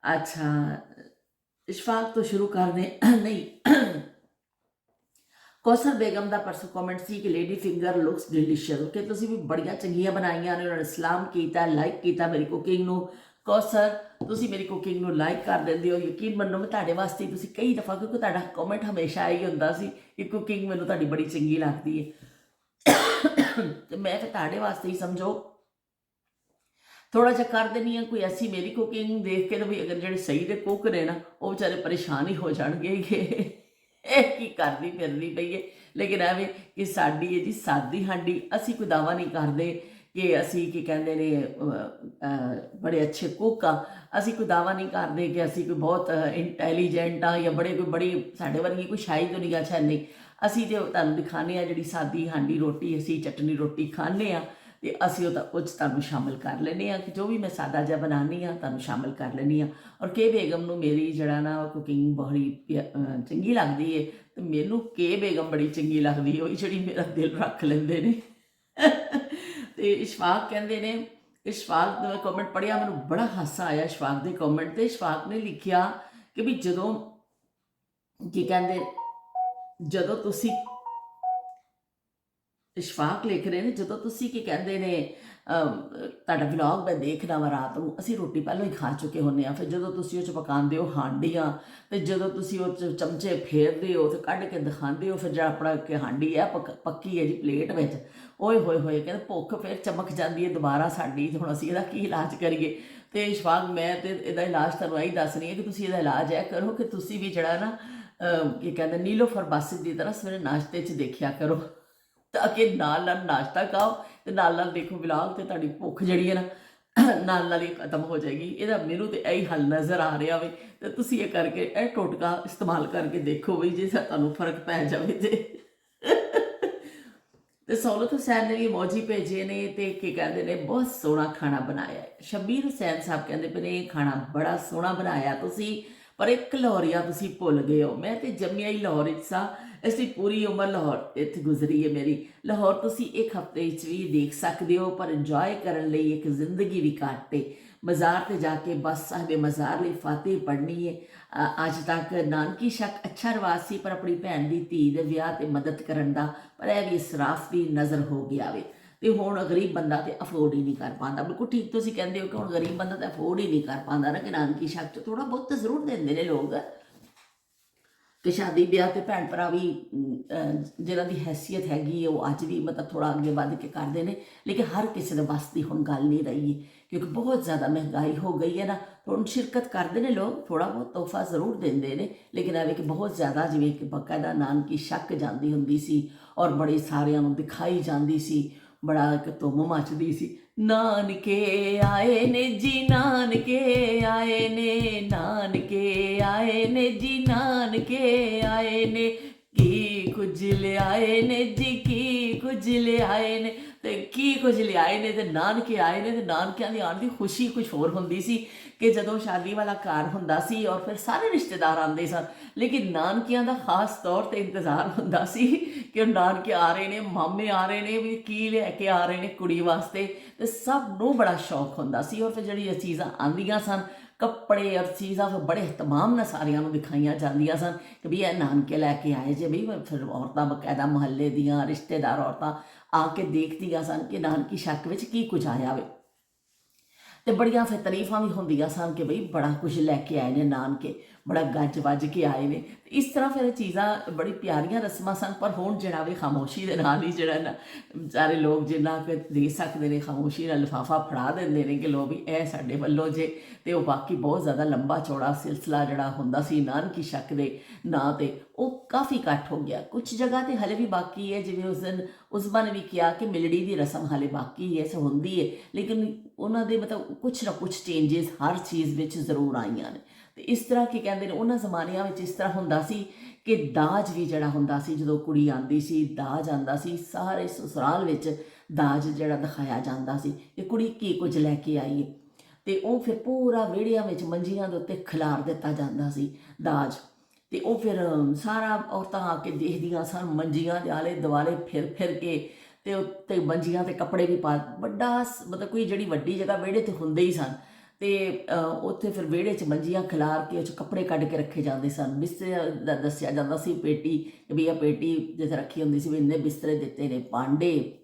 ਅੱਛਾ, ਇਸ਼ਫਾਕ ਤੋਂ ਸ਼ੁਰੂ ਕਰਦੇ ਨਹੀਂ। ਕੌਸਰ ਬੇਗਮ ਦਾ ਪਰਸੋਂ ਕਮੈਂਟ ਸੀ ਕਿ ਲੇਡੀ ਫਿੰਗਰ ਲੁਕਸ ਡਿਲੀਸ਼ੀਅਸ, ਕਿ ਤੁਸੀਂ ਵੀ ਬੜੀਆਂ ਚੰਗੀਆਂ ਬਣਾਈਆਂ ਨੇ। ਉਹਨਾਂ ਨੇ ਸਲਾਮ ਕੀਤਾ, ਲਾਈਕ ਕੀਤਾ ਮੇਰੀ ਕੁਕਿੰਗ ਨੂੰ। ਕੌਸਰ, ਤੁਸੀਂ ਮੇਰੀ ਕੁਕਿੰਗ ਨੂੰ ਲਾਈਕ ਕਰ ਦਿੰਦੇ ਹੋ, ਯਕੀਨ ਮੰਨੋ ਮੈਂ ਤੁਹਾਡੇ ਵਾਸਤੇ ਤੁਸੀਂ ਕਈ ਦਫਾ, ਕਿਉਂਕਿ ਤੁਹਾਡਾ ਕਮੈਂਟ ਹਮੇਸ਼ਾ ਇਹੀ ਹੁੰਦਾ ਸੀ ਕਿ ਕੁਕਿੰਗ ਮੈਨੂੰ ਤੁਹਾਡੀ ਬੜੀ ਚੰਗੀ ਲੱਗਦੀ ਹੈ, ਤੇ ਮੈਂ ਫਿਰ ਤੁਹਾਡੇ ਵਾਸਤੇ ਹੀ ਸਮਝੋ ਥੋੜਾ ਜਿਹਾ ਕਰ ਦਿੰਦੀ ਹਾਂ। ਕੋਈ ਐਸੀ ਮੇਰੀ ਕੁਕਿੰਗ ਦੇਖ ਕੇ ਤਾਂ ਵੀ ਅਗਰ ਜਿਹੜੇ ਸਹੀ ਦੇ ਕੁੱਕ ਨੇ ਨਾ, ਉਹ ਵਿਚਾਰੇ ਪਰੇਸ਼ਾਨ ਹੀ ਹੋ ਜਾਣਗੇ ਕਿ ਇਹ ਕੀ ਕਰਦੀ ਫਿਰਦੀ ਪਈ ਹੈ। ਲੇਕਿਨ ਐਵੇਂ ਕਿ ਸਾਡੀ ਹੈ ਜੀ ਸਾਦੀ ਹਾਂਡੀ, ਅਸੀਂ ਕੋਈ ਦਾਵਾ ਨਹੀਂ ਕਰਦੇ ਕਿ ਅਸੀਂ ਕੀ ਕਹਿੰਦੇ ਨੇ ਬੜੇ ਅੱਛੇ ਕੁੱਕ ਆ। ਅਸੀਂ ਕੋਈ ਦਾਵਾ ਨਹੀਂ ਕਰਦੇ ਕਿ ਅਸੀਂ ਕੋਈ ਬਹੁਤ ਇੰਟੈਲੀਜੈਂਟ ਆ ਜਾਂ ਬੜੀ ਸਾਡੇ ਵਰਗੀ ਕੋਈ ਸ਼ਾਹੀ ਦੁਨੀਆ 'ਚ ਹੈ ਨਹੀਂ। ਅਸੀਂ ਤੇ ਤੁਹਾਨੂੰ ਦਿਖਾਉਂਦੇ ਹਾਂ ਜਿਹੜੀ ਸਾਦੀ ਹਾਂਡੀ ਰੋਟੀ, ਅਸੀਂ ਚਟਨੀ ਰੋਟੀ ਖਾਂਦੇ ਹਾਂ, ਅਤੇ ਅਸੀਂ ਉਹ ਤਾਂ ਉਹ 'ਚ ਤੁਹਾਨੂੰ ਸ਼ਾਮਿਲ ਕਰ ਲੈਂਦੇ ਹਾਂ ਕਿ ਜੋ ਵੀ ਮੈਂ ਸਾਦਾ ਜਿਹਾ ਬਣਾਉਂਦੀ ਹਾਂ ਤੁਹਾਨੂੰ ਸ਼ਾਮਿਲ ਕਰ ਲੈਂਦੀ ਹਾਂ। ਔਰ ਕੇ ਬੇਗਮ ਨੂੰ ਮੇਰੀ ਜਿਹੜਾ ਨਾ ਕੁਕਿੰਗ ਬੜੀ ਚੰਗੀ ਲੱਗਦੀ ਹੈ, ਅਤੇ ਮੈਨੂੰ ਕੇ ਬੇਗਮ ਬੜੀ ਚੰਗੀ ਲੱਗਦੀ ਹੈ, ਉਹ ਜਿਹੜੀ ਮੇਰਾ ਦਿਲ ਰੱਖ ਲੈਂਦੇ ਨੇ। ਅਤੇ ਇਸ਼ਫਾਕ ਕਹਿੰਦੇ ਨੇ, ਇਸ਼ਫਾਕ ਦਾ ਕਮੈਂਟ ਪੜ੍ਹਿਆ, ਮੈਨੂੰ ਬੜਾ ਹਾਸਾ ਆਇਆ ਇਸ਼ਫਾਕ ਦੇ ਕਮੈਂਟ 'ਤੇ। ਇਸ਼ਫਾਕ ਨੇ ਲਿਖਿਆ ਕਿ ਵੀ ਜਦੋਂ ਕੀ ਕਹਿੰਦੇ, ਜਦੋਂ ਤੁਸੀਂ, ਇਸ਼ਫਾਕ ਲਿਖ ਰਹੇ ਨੇ, ਜਦੋਂ ਤੁਸੀਂ ਕੀ ਕਹਿੰਦੇ ਨੇ ਤੁਹਾਡਾ ਵਲੌਗ ਮੈਂ ਦੇਖਦਾ ਵਾ ਰਾਤ ਨੂੰ, ਅਸੀਂ ਰੋਟੀ ਪਹਿਲਾਂ ਹੀ ਖਾ ਚੁੱਕੇ ਹੁੰਦੇ ਹਾਂ। ਫਿਰ ਜਦੋਂ ਤੁਸੀਂ ਉਹ 'ਚ ਪਕਾਉਂਦੇ ਹੋ ਹਾਂਡੀਆਂ, ਅਤੇ ਜਦੋਂ ਤੁਸੀਂ ਉਹ 'ਚ ਚਮਚੇ ਫੇਰਦੇ ਹੋ ਅਤੇ ਕੱਢ ਕੇ ਦਿਖਾਉਂਦੇ ਹੋ, ਫਿਰ ਜਿਹੜਾ ਆਪਣਾ ਕਿ ਹਾਂਡੀ ਹੈ ਪੱਕੀ ਹੈ ਜੀ ਪਲੇਟ ਵਿੱਚ, ਓਏ ਹੋਏ ਹੋਏ, ਕਹਿੰਦੇ ਭੁੱਖ ਫਿਰ ਚਮਕ ਜਾਂਦੀ ਹੈ ਦੁਬਾਰਾ ਸਾਡੀ। ਅਤੇ ਹੁਣ ਅਸੀਂ ਇਹਦਾ ਕੀ ਇਲਾਜ ਕਰੀਏ? ਅਤੇ ਇਸ਼ਫਾਕ, ਮੈਂ ਤਾਂ ਇਹਦਾ ਇਲਾਜ ਤੁਹਾਨੂੰ ਇਹੀ ਦੱਸ ਰਹੀ ਹਾਂ ਕਿ ਤੁਸੀਂ ਇਹਦਾ ਇਲਾਜ ਇਹ ਕਰੋ ਕਿ ਤੁਸੀਂ ਵੀ ਜਿਹੜਾ ਨਾ ਕੀ ਕਹਿੰਦੇ ਨੀਲੋਫਰ ਬਾਸਿਤ ਦੀ ਤਰ੍ਹਾਂ ਸਵੇਰੇ ਨਾਸ਼ਤੇ 'ਚ ਦੇਖਿਆ ਕਰੋ, ਤਾਂ ਕਿ ਨਾਲ ਨਾਸ਼ਤਾ ਖਾਓ ਅਤੇ ਨਾਲ ਦੇਖੋ ਵਲੌਗ, ਅਤੇ ਤੁਹਾਡੀ ਭੁੱਖ ਜਿਹੜੀ ਹੈ ਨਾ ਨਾਲ ਹੀ ਖਤਮ ਹੋ ਜਾਏਗੀ। ਇਹਦਾ ਮੈਨੂੰ ਤਾਂ ਇਹੀ ਹੱਲ ਨਜ਼ਰ ਆ ਰਿਹਾ ਵੇ, ਅਤੇ ਤੁਸੀਂ ਇਹ ਕਰਕੇ ਇਹ ਟੋਟਕਾ ਇਸਤੇਮਾਲ ਕਰਕੇ ਦੇਖੋ ਵੀ ਜੇ ਤੁਹਾਨੂੰ ਫਰਕ ਪੈ ਜਾਵੇ ਤੇ ਸੌਲਤ ਹੁਸੈਨ ਨੇ ਵੀ ਇਮੋਜੀ ਭੇਜੇ ਨੇ, ਅਤੇ ਕੀ ਕਹਿੰਦੇ ਨੇ ਬਹੁਤ ਸੋਹਣਾ ਖਾਣਾ ਬਣਾਇਆ ਹੈ। ਸ਼ਬੀਰ ਹੁਸੈਨ ਸਾਹਿਬ ਕਹਿੰਦੇ ਪਏ ਨੇ ਖਾਣਾ ਬੜਾ ਸੋਹਣਾ ਬਣਾਇਆ ਤੁਸੀਂ, ਪਰ ਇੱਕ ਲਾਹੌਰੀਆ ਤੁਸੀਂ ਭੁੱਲ ਗਏ ਹੋ। ਮੈਂ ਤੇ ਜੰਮਿਆ ਹੀ ਲਾਹੌਰ ਵਿੱਚ ਸਾਂ, ਇਸ ਲਈ ਪੂਰੀ ਉਮਰ ਲਾਹੌਰ ਇੱਥੇ ਗੁਜ਼ਰੀ ਹੈ ਮੇਰੀ। ਲਾਹੌਰ ਤੁਸੀਂ ਇੱਕ ਹਫ਼ਤੇ ਵਿੱਚ ਵੀ ਦੇਖ ਸਕਦੇ ਹੋ, ਪਰ ਇੰਜੋਏ ਕਰਨ ਲਈ ਇੱਕ ਜ਼ਿੰਦਗੀ ਵੀ ਘੱਟ ਹੈ। ਮਜ਼ਾਰ 'ਤੇ ਜਾ ਕੇ ਬਸ ਸਾਹਿਬ ਮਜ਼ਾਰ ਲਈ ਫਾਤਿਹ ਪੜ੍ਹਨੀ ਹੈ। ਅੱਜ ਤੱਕ ਨਾਨਕੀ ਸ਼ੱਕ ਅੱਛਾ ਰਿਵਾਜ਼ ਸੀ, ਪਰ ਆਪਣੀ ਭੈਣ ਦੀ ਧੀ ਦੇ ਵਿਆਹ 'ਤੇ ਮਦਦ ਕਰਨ ਦਾ, ਪਰ ਇਹ ਵੀ ਇਸਰਾਫ ਦੀ ਨਜ਼ਰ ਹੋ ਗਿਆ ਵੇ। ਅਤੇ ਹੁਣ ਗਰੀਬ ਬੰਦਾ ਤਾਂ ਅਫੋਰਡ ਹੀ ਨਹੀਂ ਕਰ ਪਾਉਂਦਾ। ਬਿਲਕੁਲ ਠੀਕ ਤੁਸੀਂ ਕਹਿੰਦੇ ਹੋ ਕਿ ਹੁਣ ਗਰੀਬ ਬੰਦਾ ਤਾਂ ਅਫੋਰਡ ਹੀ ਨਹੀਂ ਕਰ ਪਾਉਂਦਾ ਨਾ, ਕਿ ਨਾਨਕੀ ਸ਼ੱਕ 'ਚ ਥੋੜ੍ਹਾ ਬਹੁਤ ਤਾਂ ਜ਼ਰੂਰ ਦਿੰਦੇ ਨੇ ਲੋਕ, ਕਿ ਸ਼ਾਦੀ ਵਿਆਹ 'ਤੇ ਭੈਣ ਭਰਾ ਵੀ ਜਿਹਨਾਂ ਦੀ ਹੈਸੀਅਤ ਹੈਗੀ ਉਹ ਅੱਜ ਵੀ ਮਤਲਬ ਥੋੜ੍ਹਾ ਅੱਗੇ ਵੱਧ ਕੇ ਕਰਦੇ ਨੇ। ਲੇਕਿਨ ਹਰ ਕਿਸੇ ਦੇ ਵੱਸ ਦੀ ਹੁਣ ਗੱਲ ਨਹੀਂ ਰਹੀ ਹੈ, ਕਿਉਂਕਿ ਬਹੁਤ ਜ਼ਿਆਦਾ ਮਹਿੰਗਾਈ ਹੋ ਗਈ ਹੈ ਨਾ। ਹੁਣ ਸ਼ਿਰਕਤ ਕਰਦੇ ਨੇ ਲੋਕ, ਥੋੜ੍ਹਾ ਬਹੁਤ ਤੋਹਫਾ ਜ਼ਰੂਰ ਦਿੰਦੇ ਨੇ, ਲੇਕਿਨ ਐਵੇਂ ਕਿ ਬਹੁਤ ਜ਼ਿਆਦਾ, ਜਿਵੇਂ ਕਿ ਬਾਕਾਇਦਾ ਨਾਨਕੀ ਸ਼ੱਕ ਜਾਂਦੀ ਹੁੰਦੀ ਸੀ ਔਰ ਬੜੇ ਸਾਰਿਆਂ ਨੂੰ ਦਿਖਾਈ ਜਾਂਦੀ ਸੀ, ਬੜਾ ਇੱਕ ਧੁੰਮ ਮੱਚਦੀ ਸੀ। ਨਾਨਕੇ ਆਏ ਨੇ ਜੀ, ਨਾਨਕੇ ਆਏ ਨੇ, ਨਾਨਕੇ ਆਏ ਨੇ ਜੀ, ਨਾਨਕੇ ਆਏ ਨੇ, ਕੀ ਕੁਝ ਲਿਆਏ ਨੇ ਜੀ, ਕੀ ਕੁਝ ਲਿਆਏ ਨੇ, ਤੇ ਕੀ ਕੁਝ ਲਿਆਏ ਨੇ, ਤੇ ਨਾਨਕੇ ਆਏ ਨੇ। ਤੇ ਨਾਨਕਿਆਂ ਦੀ ਆਉਣ ਦੀ ਖੁਸ਼ੀ ਕੁਝ ਹੋਰ ਹੁੰਦੀ ਸੀ ਕਿ ਜਦੋਂ ਸ਼ਾਦੀ ਵਾਲਾ ਘਰ ਹੁੰਦਾ ਸੀ ਔਰ ਫਿਰ ਸਾਰੇ ਰਿਸ਼ਤੇਦਾਰ ਆਉਂਦੇ ਸਨ, ਲੇਕਿਨ ਨਾਨਕਿਆਂ ਦਾ ਖਾਸ ਤੌਰ 'ਤੇ ਇੰਤਜ਼ਾਰ ਹੁੰਦਾ ਸੀ ਕਿ ਨਾਨਕੇ ਆ ਰਹੇ ਨੇ, ਮਾਮੇ ਆ ਰਹੇ ਨੇ, ਵੀ ਕੀ ਲੈ ਕੇ ਆ ਰਹੇ ਨੇ ਕੁੜੀ ਵਾਸਤੇ, ਅਤੇ ਸਭ ਨੂੰ ਬੜਾ ਸ਼ੌਕ ਹੁੰਦਾ ਸੀ। ਔਰ ਫਿਰ ਜਿਹੜੀਆਂ ਚੀਜ਼ਾਂ ਆਉਂਦੀਆਂ ਸਨ, ਕੱਪੜੇ ਔਰ ਚੀਜ਼ਾਂ, ਫਿਰ ਬੜੇ ਇਤਮਾਮ ਨਾਲ ਸਾਰਿਆਂ ਨੂੰ ਦਿਖਾਈਆਂ ਜਾਂਦੀਆਂ ਸਨ ਕਿ ਵੀ ਇਹ ਨਾਨਕੇ ਲੈ ਕੇ ਆਏ ਜੇ ਵੀ। ਫਿਰ ਔਰਤਾਂ ਬਕਾਇਦਾ ਮੁਹੱਲੇ ਦੀਆਂ ਰਿਸ਼ਤੇਦਾਰ ਔਰਤਾਂ ਆ ਕੇ ਦੇਖਦੀਆਂ ਸਨ ਕਿ ਨਾਨਕੀ ਸ਼ੱਕ ਵਿੱਚ ਕੀ ਕੁਝ ਆਇਆ ਵੇ, ਅਤੇ ਬੜੀਆਂ ਫਿਰ ਤਾਰੀਫਾਂ ਵੀ ਹੁੰਦੀਆਂ ਸਨ ਕਿ ਬਈ ਬੜਾ ਕੁਝ ਲੈ ਕੇ ਆਏ ਨੇ ਨਾਨਕੇ, ਬੜਾ ਗੱਜ ਵੱਜ ਕੇ ਆਏ ਨੇ। ਇਸ ਤਰ੍ਹਾਂ ਫਿਰ ਇਹ ਚੀਜ਼ਾਂ ਬੜੀ ਪਿਆਰੀਆਂ ਰਸਮਾਂ ਸਨ। ਪਰ ਹੁਣ ਜਿਹੜਾ ਵੀ ਖਾਮੋਸ਼ੀ ਦੇ ਨਾਲ ਹੀ ਜਿਹੜਾ ਨਾ ਸਾਰੇ ਲੋਕ ਜਿੰਨਾ ਕੁ ਦੇ ਸਕਦੇ ਨੇ ਖਾਮੋਸ਼ੀ ਨਾਲ ਲਿਫਾਫਾ ਫੜਾ ਦਿੰਦੇ ਨੇ ਕਿ ਲੋ ਵੀ ਇਹ ਸਾਡੇ ਵੱਲੋਂ ਜੇ। ਤੇ ਉਹ ਬਾਕੀ ਬਹੁਤ ਜ਼ਿਆਦਾ ਲੰਬਾ ਚੌੜਾ ਸਿਲਸਿਲਾ ਜਿਹੜਾ ਹੁੰਦਾ ਸੀ ਨਾਨਕੀ ਸ਼ੱਕ ਦੇ ਨਾਂ 'ਤੇ, ਉਹ ਕਾਫੀ ਘੱਟ ਹੋ ਗਿਆ। ਕੁਛ ਜਗ੍ਹਾ 'ਤੇ ਹਲੇ ਵੀ ਬਾਕੀ ਹੈ, ਜਿਵੇਂ ਉਸ ਦਿਨ ਉਸਮਾ ਨੇ ਵੀ ਕਿਹਾ ਕਿ ਮਿਲੜੀ ਦੀ ਰਸਮ ਹਲੇ ਬਾਕੀ ਹੈ, ਸੋ ਹੁੰਦੀ ਹੈ, ਲੇਕਿਨ ਉਹਨਾਂ ਦੇ ਮਤਲਬ ਕੁਛ ਨਾ ਕੁਛ ਚੇਂਜਸ ਹਰ ਚੀਜ਼ ਵਿੱਚ ਜ਼ਰੂਰ ਆਈਆਂ ਨੇ। ਤੇ ਇਸ ਤਰ੍ਹਾਂ ਕੀ ਕਹਿੰਦੇ ਨੇ, ਉਹਨਾਂ ਜ਼ਮਾਨਿਆਂ ਵਿੱਚ ਇਸ ਤਰ੍ਹਾਂ ਹੁੰਦਾ ਸੀ ਕਿ ਦਾਜ ਵੀ ਜਿਹੜਾ ਹੁੰਦਾ ਸੀ, ਜਦੋਂ ਕੁੜੀ ਆਉਂਦੀ ਸੀ ਦਾਜ ਆਉਂਦਾ ਸੀ, ਸਾਰੇ ਸਸੁਰਾਲ ਵਿੱਚ ਦਾਜ ਜਿਹੜਾ ਦਿਖਾਇਆ ਜਾਂਦਾ ਸੀ ਕਿ ਕੁੜੀ ਕੀ ਕੁਝ ਲੈ ਕੇ ਆਈ ਹੈ। ਤੇ ਉਹ ਫਿਰ ਪੂਰਾ ਵਿਹੜਿਆਂ ਵਿੱਚ ਮੰਜੀਆਂ ਦੇ ਉੱਤੇ ਖਿਲਾਰ ਦਿੱਤਾ ਜਾਂਦਾ ਸੀ ਦਾਜ। ਤੇ ਉਹ ਫਿਰ ਸਾਰਾ ਔਰਤਾਂ ਆ ਕੇ ਦੇਖਦੀਆਂ ਸਨ, ਮੰਜੀਆਂ ਦੇ ਆਲੇ ਦੁਆਲੇ ਫਿਰ ਫਿਰ ਕੇ, ਤੇ ਉੱਤੇ ਮੰਜੀਆਂ 'ਤੇ ਕੱਪੜੇ ਵੀ ਪਾ, ਵੱਡਾ ਮਤਲਬ ਕੋਈ ਜਿਹੜੀ ਵੱਡੀ ਜਗ੍ਹਾ ਵਿਹੜੇ 'ਤੇ ਹੁੰਦੇ ਹੀ ਸਨ। ਤੇ ਉੱਥੇ ਫਿਰ ਵਿਹੜੇ 'ਚ ਮੰਜੀਆਂ ਖਿਲਾਰ ਕੇ ਉਹ 'ਚ ਕੱਪੜੇ ਕੱਢ ਕੇ ਰੱਖੇ ਜਾਂਦੇ ਸਨ। ਬਿਸਤਰੇ ਦਾ ਦੱਸਿਆ ਜਾਂਦਾ ਸੀ, ਪੇਟੀ ਵੀ ਇਹ ਪੇਟੀ ਜਿੱਥੇ ਰੱਖੀ ਹੁੰਦੀ ਸੀ ਵੀ ਇੰਨੇ ਬਿਸਤਰੇ ਦਿੱਤੇ ਨੇ, ਭਾਂਡੇ,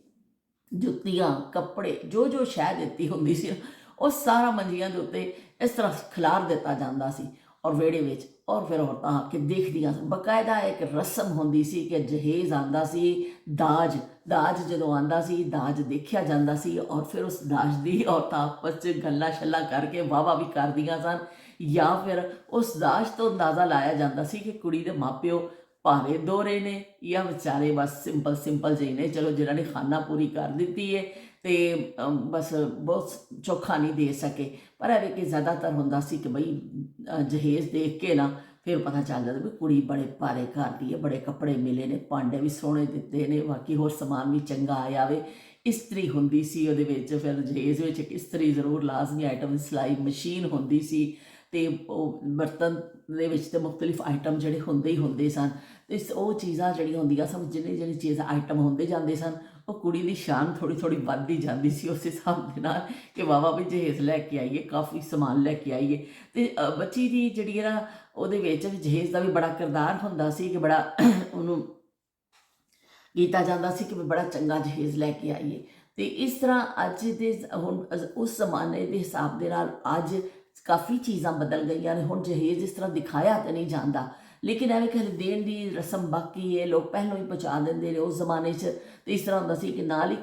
ਜੁੱਤੀਆਂ, ਕੱਪੜੇ, ਜੋ ਜੋ ਸ਼ੈ ਦਿੱਤੀ ਹੁੰਦੀ ਸੀ ਉਹ ਸਾਰਾ ਮੰਜੀਆਂ ਦੇ ਉੱਤੇ ਇਸ ਤਰ੍ਹਾਂ ਖਿਲਾਰ ਦਿੱਤਾ ਜਾਂਦਾ ਸੀ ਔਰ ਵਿਹੜੇ ਵਿੱਚ। ਔਰ ਫਿਰ ਔਰਤਾਂ ਆ ਕੇ ਦੇਖਦੀਆਂ ਸਨ। ਬਾਕਾਇਦਾ ਇੱਕ ਰਸਮ ਹੁੰਦੀ ਸੀ ਕਿ ਜਹੇਜ਼ ਆਉਂਦਾ ਸੀ, ਦਾਜ ਦਾਜ ਜਦੋਂ ਆਉਂਦਾ ਸੀ ਦਾਜ ਦੇਖਿਆ ਜਾਂਦਾ ਸੀ, ਔਰ ਫਿਰ ਉਸ ਦਾਜ ਦੀ ਔਰਤਾਂ ਆਪਸ 'ਚ ਗੱਲਾਂ ਛੱਲਾਂ ਕਰਕੇ ਵਾਹਵਾ ਵੀ ਕਰਦੀਆਂ ਸਨ। ਜਾਂ ਫਿਰ ਉਸ ਦਾਜ ਤੋਂ ਅੰਦਾਜ਼ਾ ਲਾਇਆ ਜਾਂਦਾ ਸੀ ਕਿ ਕੁੜੀ ਦੇ ਮਾਪਿਓ ਭਾਵੇਂ ਦੋਹਰੇ ਨੇ ਜਾਂ ਵਿਚਾਰੇ ਬਸ ਸਿੰਪਲ ਸਿੰਪਲ ਜਿਹੇ ਨੇ, ਚਲੋ ਜਿਨ੍ਹਾਂ ਨੇ ਖਾਨਾ ਪੂਰੀ ਕਰ ਦਿੱਤੀ ਹੈ ਤੇ ਬਸ ਬਹੁਤ ਚੋਖਾ ਨਹੀਂ ਦੇ ਸਕੇ। ਪਰ ਇਹ ਵੀ ਕਿ ਜ਼ਿਆਦਾਤਰ ਹੁੰਦਾ ਸੀ ਕਿ ਬਈ ਜਹੇਜ਼ ਦੇਖ ਕੇ ਨਾ ਫਿਰ ਪਤਾ ਚੱਲ ਜਾਂਦਾ ਵੀ ਕੁੜੀ ਬੜੇ ਭਾਰੇ ਘਰ ਦੀ ਹੈ, ਬੜੇ ਕੱਪੜੇ ਮਿਲੇ ਨੇ, ਭਾਂਡੇ ਵੀ ਸੋਹਣੇ ਦਿੱਤੇ ਨੇ, ਬਾਕੀ ਹੋਰ ਸਮਾਨ ਵੀ ਚੰਗਾ ਆਇਆ ਵੇ। ਇਸਤਰੀ ਹੁੰਦੀ ਸੀ ਉਹਦੇ ਵਿੱਚ, ਫਿਰ ਜਹੇਜ਼ ਵਿੱਚ ਇੱਕ ਇਸਤਰੀ ਜ਼ਰੂਰ ਲਾਜ਼ਮੀ ਆਈਟਮ, ਸਿਲਾਈ ਮਸ਼ੀਨ ਹੁੰਦੀ ਸੀ, ਤੇ ਉਹ ਬਰਤਨ ਦੇ ਵਿੱਚ ਤੇ ਮੁਖਤਲਿਫ ਆਈਟਮ ਜਿਹੜੇ ਹੁੰਦੇ ਹੀ ਹੁੰਦੇ ਸਨ। ਤੇ ਉਹ ਚੀਜ਼ਾਂ ਜਿਹੜੀਆਂ ਹੁੰਦੀਆਂ ਸਨ, ਜਿਹੜੀ ਜਿਹੜੀ ਚੀਜ਼ ਆਈਟਮ ਹੁੰਦੇ ਜਾਂਦੇ ਸਨ, ਉਹ ਕੁੜੀ ਦੀ ਸ਼ਾਨ ਥੋੜ੍ਹੀ ਥੋੜ੍ਹੀ ਵੱਧਦੀ ਜਾਂਦੀ ਸੀ ਉਸ ਹਿਸਾਬ ਦੇ ਨਾਲ ਕਿ ਵਾਹਵਾ ਵੀ ਜਹੇਜ਼ ਲੈ ਕੇ ਆਈਏ, ਕਾਫੀ ਸਮਾਨ ਲੈ ਕੇ ਆਈਏ। ਤੇ ਬੱਚੀ ਦੀ ਜਿਹੜੀ ਹੈ ਨਾ ਉਹਦੇ ਵਿੱਚ ਜਹੇਜ਼ ਦਾ ਵੀ ਬੜਾ ਕਿਰਦਾਰ ਹੁੰਦਾ ਸੀ ਕਿ ਬੜਾ ਉਹਨੂੰ ਕੀਤਾ ਜਾਂਦਾ ਸੀ ਕਿ ਬੜਾ ਚੰਗਾ ਜਹੇਜ਼ ਲੈ ਕੇ ਆਈਏ। ਤੇ ਇਸ ਤਰ੍ਹਾਂ ਅੱਜ ਦੇ ਹੁਣ ਉਸ ਜ਼ਮਾਨੇ ਦੇ ਹਿਸਾਬ ਦੇ ਨਾਲ ਅੱਜ ਕਾਫੀ ਚੀਜ਼ਾਂ ਬਦਲ ਗਈਆਂ ਨੇ। ਹੁਣ ਜਹੇਜ਼ ਇਸ ਤਰ੍ਹਾਂ ਦਿਖਾਇਆ ਤਾਂ ਨਹੀਂ ਜਾਂਦਾ, ਲੇਕਿਨ ਐਵੇਂ ਕਿ ਦੇਣ ਦੀ ਰਸਮ ਬਾਕੀ ਹੈ, ਲੋਕ ਪਹਿਲਾਂ ਹੀ ਪਹੁੰਚਾ ਦਿੰਦੇ ਨੇ। ਉਸ ਜ਼ਮਾਨੇ 'ਚ ਤੇ ਇਸ ਤਰ੍ਹਾਂ ਹੁੰਦਾ ਸੀ ਕਿ ਨਾਲ ਹੀ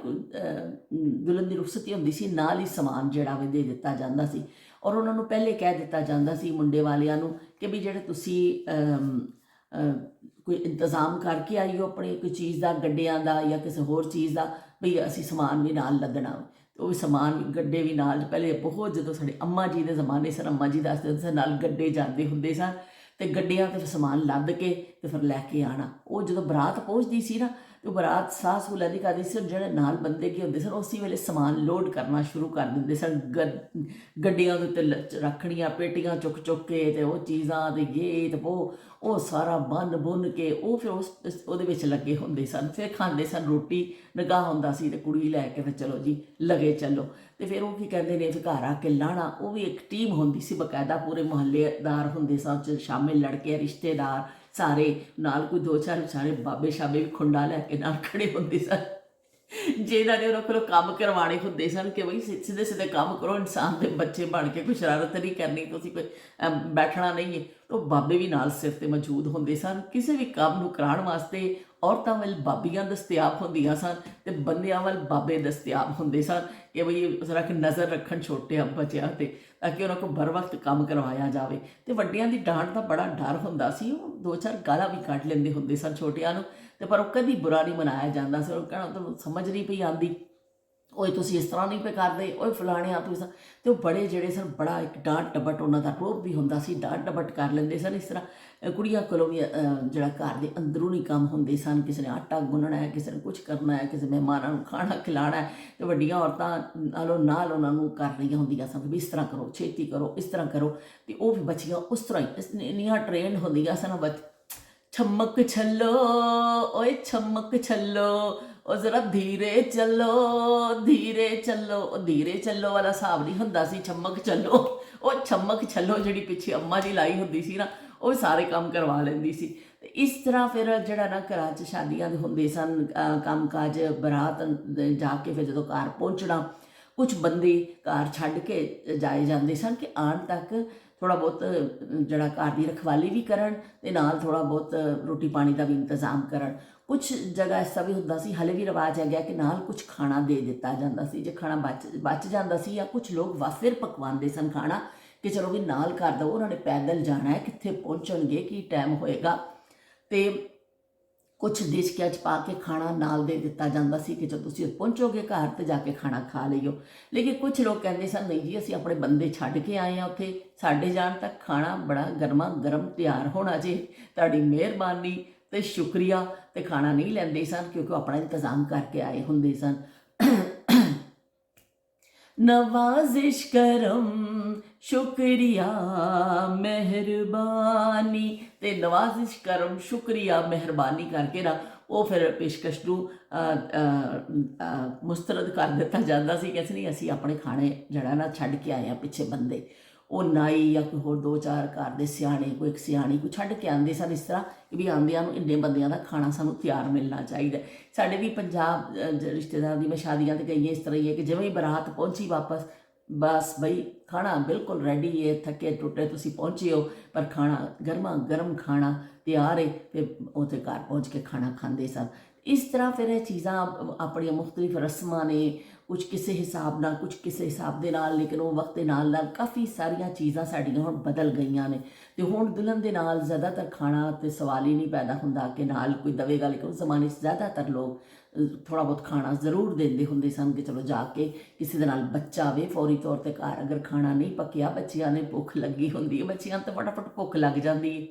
ਦੁਲਹਨ ਦੀ ਰੁਖਸਤੀ ਹੁੰਦੀ ਸੀ, ਨਾਲ ਹੀ ਸਮਾਨ ਜਿਹੜਾ ਵੀ ਦੇ ਦਿੱਤਾ ਜਾਂਦਾ ਸੀ। ਔਰ ਉਹਨਾਂ ਨੂੰ ਪਹਿਲੇ ਕਹਿ ਦਿੱਤਾ ਜਾਂਦਾ ਸੀ ਮੁੰਡੇ ਵਾਲਿਆਂ ਨੂੰ ਕਿ ਵੀ ਜਿਹੜੇ ਤੁਸੀਂ ਕੋਈ ਇੰਤਜ਼ਾਮ ਕਰਕੇ ਆਈਓ ਆਪਣੇ ਕੋਈ ਚੀਜ਼ ਦਾ, ਗੱਡਿਆਂ ਦਾ ਜਾਂ ਕਿਸੇ ਹੋਰ ਚੀਜ਼ ਦਾ, ਵੀ ਅਸੀਂ ਸਮਾਨ ਵੀ ਨਾਲ ਲੱਦਣਾ। ਉਹ ਵੀ ਸਮਾਨ ਗੱਡੇ ਵੀ ਨਾਲ, ਪਹਿਲੇ ਬਹੁਤ ਜਦੋਂ ਸਾਡੇ ਅੰਮਾ ਜੀ ਦੇ ਜ਼ਮਾਨੇ ਸਨ, ਅੰਮਾ ਜੀ ਦੱਸਦੇ ਸਨ ਨਾਲ ਗੱਡੇ ਜਾਂਦੇ ਹੁੰਦੇ ਸਨ, ਤੇ ਗੱਡਿਆਂ 'ਤੇ ਸਮਾਨ ਲੱਦ ਕੇ ਤੇ ਫਿਰ ਲੈ ਕੇ ਆਉਣਾ। ਉਹ ਜਦੋਂ ਬਰਾਤ ਪਹੁੰਚਦੀ ਸੀ ਨਾ, ਤੇ ਉਹ ਬਰਾਤ ਸਾਹ ਸੂਹ ਲੈਂਦੀ ਕਰਦੀ ਸੀ, ਜਿਹੜੇ ਨਾਲ ਬੰਦੇ ਕੀ ਹੁੰਦੇ ਸਨ ਉਸੇ ਵੇਲੇ ਸਮਾਨ ਲੋਡ ਕਰਨਾ ਸ਼ੁਰੂ ਕਰ ਦਿੰਦੇ ਸਨ। ਗੱਡੀਆਂ ਦੇ ਉੱਤੇ ਰੱਖਣੀਆਂ ਪੇਟੀਆਂ ਚੁੱਕ ਚੁੱਕ ਕੇ, ਤੇ ਉਹ ਚੀਜ਼ਾਂ ਦੇ ਗੇਟ ਉਹ ਸਾਰਾ ਬੰਨ ਬੁੰਨ ਕੇ ਉਹ ਫਿਰ ਉਹਦੇ ਵਿੱਚ ਲੱਗੇ ਹੁੰਦੇ ਸਨ। ਫਿਰ ਖਾਂਦੇ ਸਨ ਰੋਟੀ, ਨਿਗਾਹ ਹੁੰਦਾ ਸੀ ਤੇ ਕੁੜੀ ਲੈ ਕੇ ਫਿਰ ਚਲੋ ਜੀ ਲਗੇ ਚੱਲੋ। ਤੇ ਫਿਰ ਉਹ ਕੀ ਕਹਿੰਦੇ ਨੇ, ਫਿਰ ਘਰ ਆ ਕੇ ਲਾਣਾ, ਉਹ ਵੀ ਇੱਕ ਟੀਮ ਹੁੰਦੀ ਸੀ ਬਾਕਾਇਦਾ, ਪੂਰੇ ਮੁਹੱਲੇਦਾਰ ਹੁੰਦੇ ਸਨ ਸ਼ਾਮਿਲ, ਲੜਕੇ ਰਿਸ਼ਤੇਦਾਰ ਸਾਰੇ ਨਾਲ, ਕੋਈ ਦੋ ਚਾਰ ਵਿਚਾਰੇ ਬਾਬੇ ਸ਼ਾਬੇ ਵੀ ਖੁੰਡਾ ਲੈ ਕੇ ਨਾਲ ਖੜੇ ਹੁੰਦੇ ਸਨ, ਜਿਹਨਾਂ ਨੇ ਉਹਨਾਂ ਕੋਲੋਂ ਕੰਮ ਕਰਵਾਉਣੇ ਹੁੰਦੇ ਸਨ ਕਿ ਬਈ ਸਿੱਧੇ ਸਿੱਧੇ ਕੰਮ ਕਰੋ, ਇਨਸਾਨ ਦੇ ਬੱਚੇ ਬਣ ਕੇ ਕੋਈ ਸ਼ਰਾਰਤ ਨਹੀਂ ਕਰਨੀ, ਤੁਸੀਂ ਕੋਈ ਬੈਠਣਾ ਨਹੀਂ ਹੈ। ਉਹ ਬਾਬੇ ਵੀ ਨਾਲ ਸਿਰ 'ਤੇ ਮੌਜੂਦ ਹੁੰਦੇ ਸਨ। ਕਿਸੇ ਵੀ ਕੰਮ ਨੂੰ ਕਰਾਉਣ ਵਾਸਤੇ ਔਰਤਾਂ ਵੱਲ ਬਾਬੀਆਂ ਦਸਤਿਆਬ ਹੁੰਦੀਆਂ ਸਨ ਤੇ ਬੰਦਿਆਂ ਵੱਲ ਬਾਬੇ ਦਸਤਿਆਬ ਹੁੰਦੇ ਸਨ ਕਿ ਬਈ ਜ਼ਰਾ ਕਿ ਨਜ਼ਰ ਰੱਖਣ ਛੋਟੇ ਬੱਚਿਆਂ 'ਤੇ, ਤਾਂ ਕਿ ਉਹਨਾਂ ਕੋਲ ਬਰ ਵਕਤ ਕੰਮ ਕਰਵਾਇਆ ਜਾਵੇ। ਤੇ ਵੱਡਿਆਂ ਦੀ ਡਾਂਟ ਦਾ ਬੜਾ ਡਰ ਹੁੰਦਾ ਸੀ, ਉਹ ਦੋ ਚਾਰ ਗਾਲਾਂ ਵੀ ਕੱਢ ਲੈਂਦੇ ਹੁੰਦੇ ਸਨ ਛੋਟਿਆਂ ਨੂੰ, ਤੇ ਪਰ ਉਹ ਕਦੀ ਬੁਰਾ ਨਹੀਂ ਮਨਾਇਆ ਜਾਂਦਾ ਸੀ। ਉਹ ਕਹਿਣਾ ਤੁਹਾਨੂੰ ਸਮਝ ਨਹੀਂ ਪਈ ਆਉਂਦੀ, ਓਏ ਤੁਸੀਂ ਇਸ ਤਰ੍ਹਾਂ ਨਹੀਂ ਪਏ ਕਰਦੇ, ਓਏ ਫਲਾਣਿਆਂ ਤੁਸੀਂ। ਤੇ ਉਹ ਬੜੇ ਜਿਹੜੇ ਸਨ, ਬੜਾ ਇੱਕ ਡਾਂਟ ਡਪਟ ਉਹਨਾਂ ਦਾ ਰੋਬ ਵੀ ਹੁੰਦਾ ਸੀ, ਡਾਂਟ ਡਪਟ ਕਰ ਲੈਂਦੇ ਸਨ। ਇਸ ਤਰ੍ਹਾਂ ਕੁੜੀਆਂ ਕੋਲੋਂ ਵੀ ਜਿਹੜਾ ਘਰ ਦੇ ਅੰਦਰੂਨੀ ਕੰਮ ਹੁੰਦੇ ਸਨ, ਕਿਸੇ ਨੇ ਆਟਾ ਗੁੰਨਣਾ ਹੈ, ਕਿਸੇ ਨੇ ਕੁਛ ਕਰਨਾ ਹੈ, ਕਿਸੇ ਮਹਿਮਾਨਾਂ ਨੂੰ ਖਾਣਾ ਖਿਲਾਉਣਾ ਹੈ, ਤੇ ਵੱਡੀਆਂ ਔਰਤਾਂ ਨਾਲੋਂ ਨਾਲ ਉਹਨਾਂ ਨੂੰ ਕਰ ਰਹੀਆਂ ਹੁੰਦੀਆਂ ਸਨ ਵੀ ਇਸ ਤਰ੍ਹਾਂ ਕਰੋ, ਛੇਤੀ ਕਰੋ, ਇਸ ਤਰ੍ਹਾਂ ਕਰੋ। ਤੇ ਉਹ ਵੀ ਬੱਚੀਆਂ ਉਸ ਤਰ੍ਹਾਂ ਹੀ ਇੰਨੀਆਂ ਟ੍ਰੇਨਡ ਹੁੰਦੀਆਂ ਸਨ। ਛਮਕ ਛੱਲੋ ਓਏ ਛਮਕ ਛੱਲੋ, ਉਹ ਜ਼ਰਾ ਧੀਰੇ ਚੱਲੋ ਧੀਰੇ ਚੱਲੋ। ਉਹ ਧੀਰੇ ਚੱਲੋ ਵਾਲਾ ਹਿਸਾਬ ਨਹੀਂ ਹੁੰਦਾ ਸੀ, ਛਮਕ ਚੱਲੋ। ਉਹ ਛਮਕ ਛੱਲੋ ਜਿਹੜੀ ਪਿੱਛੇ ਅੰਮਾ ਜੀ ਲਾਈ ਹੁੰਦੀ ਸੀ ਨਾ, ਉਹ ਸਾਰੇ ਕੰਮ ਕਰਵਾ ਲੈਂਦੀ ਸੀ। ਤੇ ਇਸ ਤਰ੍ਹਾਂ ਫਿਰ ਜਿਹੜਾ ਨਾ ਘਰਾਂ 'ਚ ਸ਼ਾਦੀਆਂ ਦੇ ਹੁੰਦੇ ਸਨ ਕੰਮ ਕਾਜ, ਬਰਾਤ ਜਾ ਕੇ ਫਿਰ ਜਦੋਂ ਘਰ ਪਹੁੰਚਣਾ, ਕੁਛ ਬੰਦੇ ਘਰ ਛੱਡ ਕੇ ਜਾਏ ਜਾਂਦੇ ਸਨ ਕਿ ਆਉਣ ਤੱਕ ਥੋੜ੍ਹਾ ਬਹੁਤ ਜਿਹੜਾ ਘਰ ਦੀ ਰਖਵਾਲੀ ਵੀ ਕਰਨ ਅਤੇ ਨਾਲ ਥੋੜ੍ਹਾ ਬਹੁਤ ਰੋਟੀ ਪਾਣੀ ਦਾ ਵੀ ਇੰਤਜ਼ਾਮ ਕਰਨ। ਕੁਛ ਜਗ੍ਹਾ ਐਸਾ ਵੀ ਹੁੰਦਾ ਸੀ, ਹਾਲੇ ਵੀ ਰਿਵਾਜ ਹੈਗਾ ਕਿ ਨਾਲ ਕੁਛ ਖਾਣਾ ਦੇ ਦਿੱਤਾ ਜਾਂਦਾ ਸੀ। ਜੇ ਖਾਣਾ ਬਚ ਜਾਂਦਾ ਸੀ, ਜਾਂ ਕੁਛ ਲੋਕ ਫਿਰ ਪਕਵਾਉਂਦੇ ਸਨ ਖਾਣਾ ਕਿ ਚਲੋ ਵੀ ਨਾਲ ਕਰ ਦਿਓ, ਉਹਨਾਂ ਨੇ ਪੈਦਲ ਜਾਣਾ ਹੈ, ਕਿੱਥੇ ਪਹੁੰਚਣਗੇ, ਕੀ ਟਾਈਮ ਹੋਏਗਾ, ਅਤੇ ਕੁਛ ਦੇਚਕਿਆਂ 'ਚ ਪਾ ਕੇ ਖਾਣਾ ਨਾਲ ਦੇ ਦਿੱਤਾ ਜਾਂਦਾ ਸੀ ਕਿ ਜਦੋਂ ਤੁਸੀਂ ਪਹੁੰਚੋਗੇ ਘਰ ਤੇ ਜਾ ਕੇ ਖਾਣਾ ਖਾ ਲਈਓ। ਲੇਕਿਨ ਕੁਛ ਲੋਕ ਕਹਿੰਦੇ ਸਨ ਨਹੀਂ ਜੀ, ਅਸੀਂ ਆਪਣੇ ਬੰਦੇ ਛੱਡ ਕੇ ਆਏ ਹਾਂ ਉੱਥੇ, ਸਾਡੇ ਜਾਣ ਤੱਕ ਖਾਣਾ ਬੜਾ ਗਰਮਾ ਗਰਮ ਤਿਆਰ ਹੋਣਾ ਜੇ, ਤੁਹਾਡੀ ਮਿਹਰਬਾਨੀ ਅਤੇ ਸ਼ੁਕਰੀਆ। ਅਤੇ ਖਾਣਾ ਨਹੀਂ ਲੈਂਦੇ ਸਨ ਕਿਉਂਕਿ ਉਹ ਆਪਣਾ ਇੰਤਜ਼ਾਮ ਕਰਕੇ ਆਏ ਹੁੰਦੇ ਸਨ। ਨਵਾਜ਼ਿਸ਼ ਕਰਮ ਸ਼ੁਕਰੀਆ ਮਿਹਰਬਾਨੀ, ਅਤੇ ਨਵਾਜ਼ਿਸ਼ ਕਰਮ ਸ਼ੁਕਰੀਆ ਮਿਹਰਬਾਨੀ ਕਰਕੇ ਨਾ ਉਹ ਫਿਰ ਪੇਸ਼ਕਸ਼ ਨੂੰ ਮੁਸਤਰਦ ਕਰ ਦਿੱਤਾ ਜਾਂਦਾ ਸੀ ਕਿ ਅਸੀਂ ਆਪਣੇ ਖਾਣੇ ਜਿਹੜਾ ਨਾ ਛੱਡ ਕੇ ਆਏ ਹਾਂ ਪਿੱਛੇ ਬੰਦੇ। ਉਹ ਨਾਈ ਜਾਂ ਕੋਈ ਹੋਰ 2-4 ਘਰ ਦੇ ਸਿਆਣੇ, ਕੋਈ ਇੱਕ ਸਿਆਣੀ ਕੋਈ ਛੱਡ ਕੇ ਆਉਂਦੇ ਸਨ, ਇਸ ਤਰ੍ਹਾਂ ਕਿ ਵੀ ਆਉਂਦਿਆਂ ਨੂੰ ਇੰਨੇ ਬੰਦਿਆਂ ਦਾ ਖਾਣਾ ਸਾਨੂੰ ਤਿਆਰ ਮਿਲਣਾ ਚਾਹੀਦਾ। ਸਾਡੇ ਵੀ ਪੰਜਾਬ ਰਿਸ਼ਤੇਦਾਰ ਦੀ ਮੈਂ ਸ਼ਾਦੀਆਂ 'ਤੇ ਗਈ, ਇਸ ਤਰ੍ਹਾਂ ਹੀ ਹੈ ਕਿ ਜਿਵੇਂ ਹੀ ਬਰਾਤ ਪਹੁੰਚੀ ਵਾਪਸ, ਬਸ ਬਈ ਖਾਣਾ ਬਿਲਕੁਲ ਰੈਡੀ ਹੈ, ਥੱਕੇ ਟੁੱਟੇ ਤੁਸੀਂ ਪਹੁੰਚੇ ਹੋ, ਪਰ ਖਾਣਾ ਗਰਮਾ ਗਰਮ ਖਾਣਾ ਤਿਆਰ ਹੈ, ਫਿਰ ਉੱਥੇ ਘਰ ਪਹੁੰਚ ਕੇ ਖਾਣਾ ਖਾਂਦੇ ਸਨ। ਇਸ ਤਰ੍ਹਾਂ ਫਿਰ ਇਹ ਚੀਜ਼ਾਂ ਆਪਣੀਆਂ ਮੁਖਤਲਿਫ ਰਸਮਾਂ ਨੇ, ਕੁਝ ਕਿਸੇ ਹਿਸਾਬ ਨਾਲ, ਕੁਝ ਕਿਸੇ ਹਿਸਾਬ ਦੇ ਨਾਲ, ਲੇਕਿਨ ਉਹ ਵਕਤ ਦੇ ਨਾਲ ਨਾਲ ਕਾਫੀ ਸਾਰੀਆਂ ਚੀਜ਼ਾਂ ਸਾਡੀਆਂ ਹੁਣ ਬਦਲ ਗਈਆਂ ਨੇ। ਅਤੇ ਹੁਣ ਦੁਲਹਨ ਦੇ ਨਾਲ ਜ਼ਿਆਦਾਤਰ ਖਾਣਾ ਅਤੇ ਸਵਾਲ ਹੀ ਨਹੀਂ ਪੈਦਾ ਹੁੰਦਾ ਕਿ ਨਾਲ ਕੋਈ ਦਵੇਗਾ, ਲੇਕਿਨ ਉਸ ਜ਼ਮਾਨੇ 'ਚ ਜ਼ਿਆਦਾਤਰ ਲੋਕ ਥੋੜ੍ਹਾ ਬਹੁਤ ਖਾਣਾ ਜ਼ਰੂਰ ਦਿੰਦੇ ਹੁੰਦੇ ਸਨ ਕਿ ਚਲੋ ਜਾ ਕੇ ਕਿਸੇ ਦੇ ਨਾਲ ਬੱਚਾ ਆਵੇ, ਫੌਰੀ ਤੌਰ 'ਤੇ ਘਰ ਅਗਰ ਖਾਣਾ ਨਹੀਂ ਪੱਕਿਆ, ਬੱਚਿਆਂ ਨੇ ਭੁੱਖ ਲੱਗੀ ਹੁੰਦੀ ਹੈ, ਬੱਚਿਆਂ ਨੂੰ ਤਾਂ ਫਟਾਫਟ ਭੁੱਖ ਲੱਗ ਜਾਂਦੀ ਹੈ,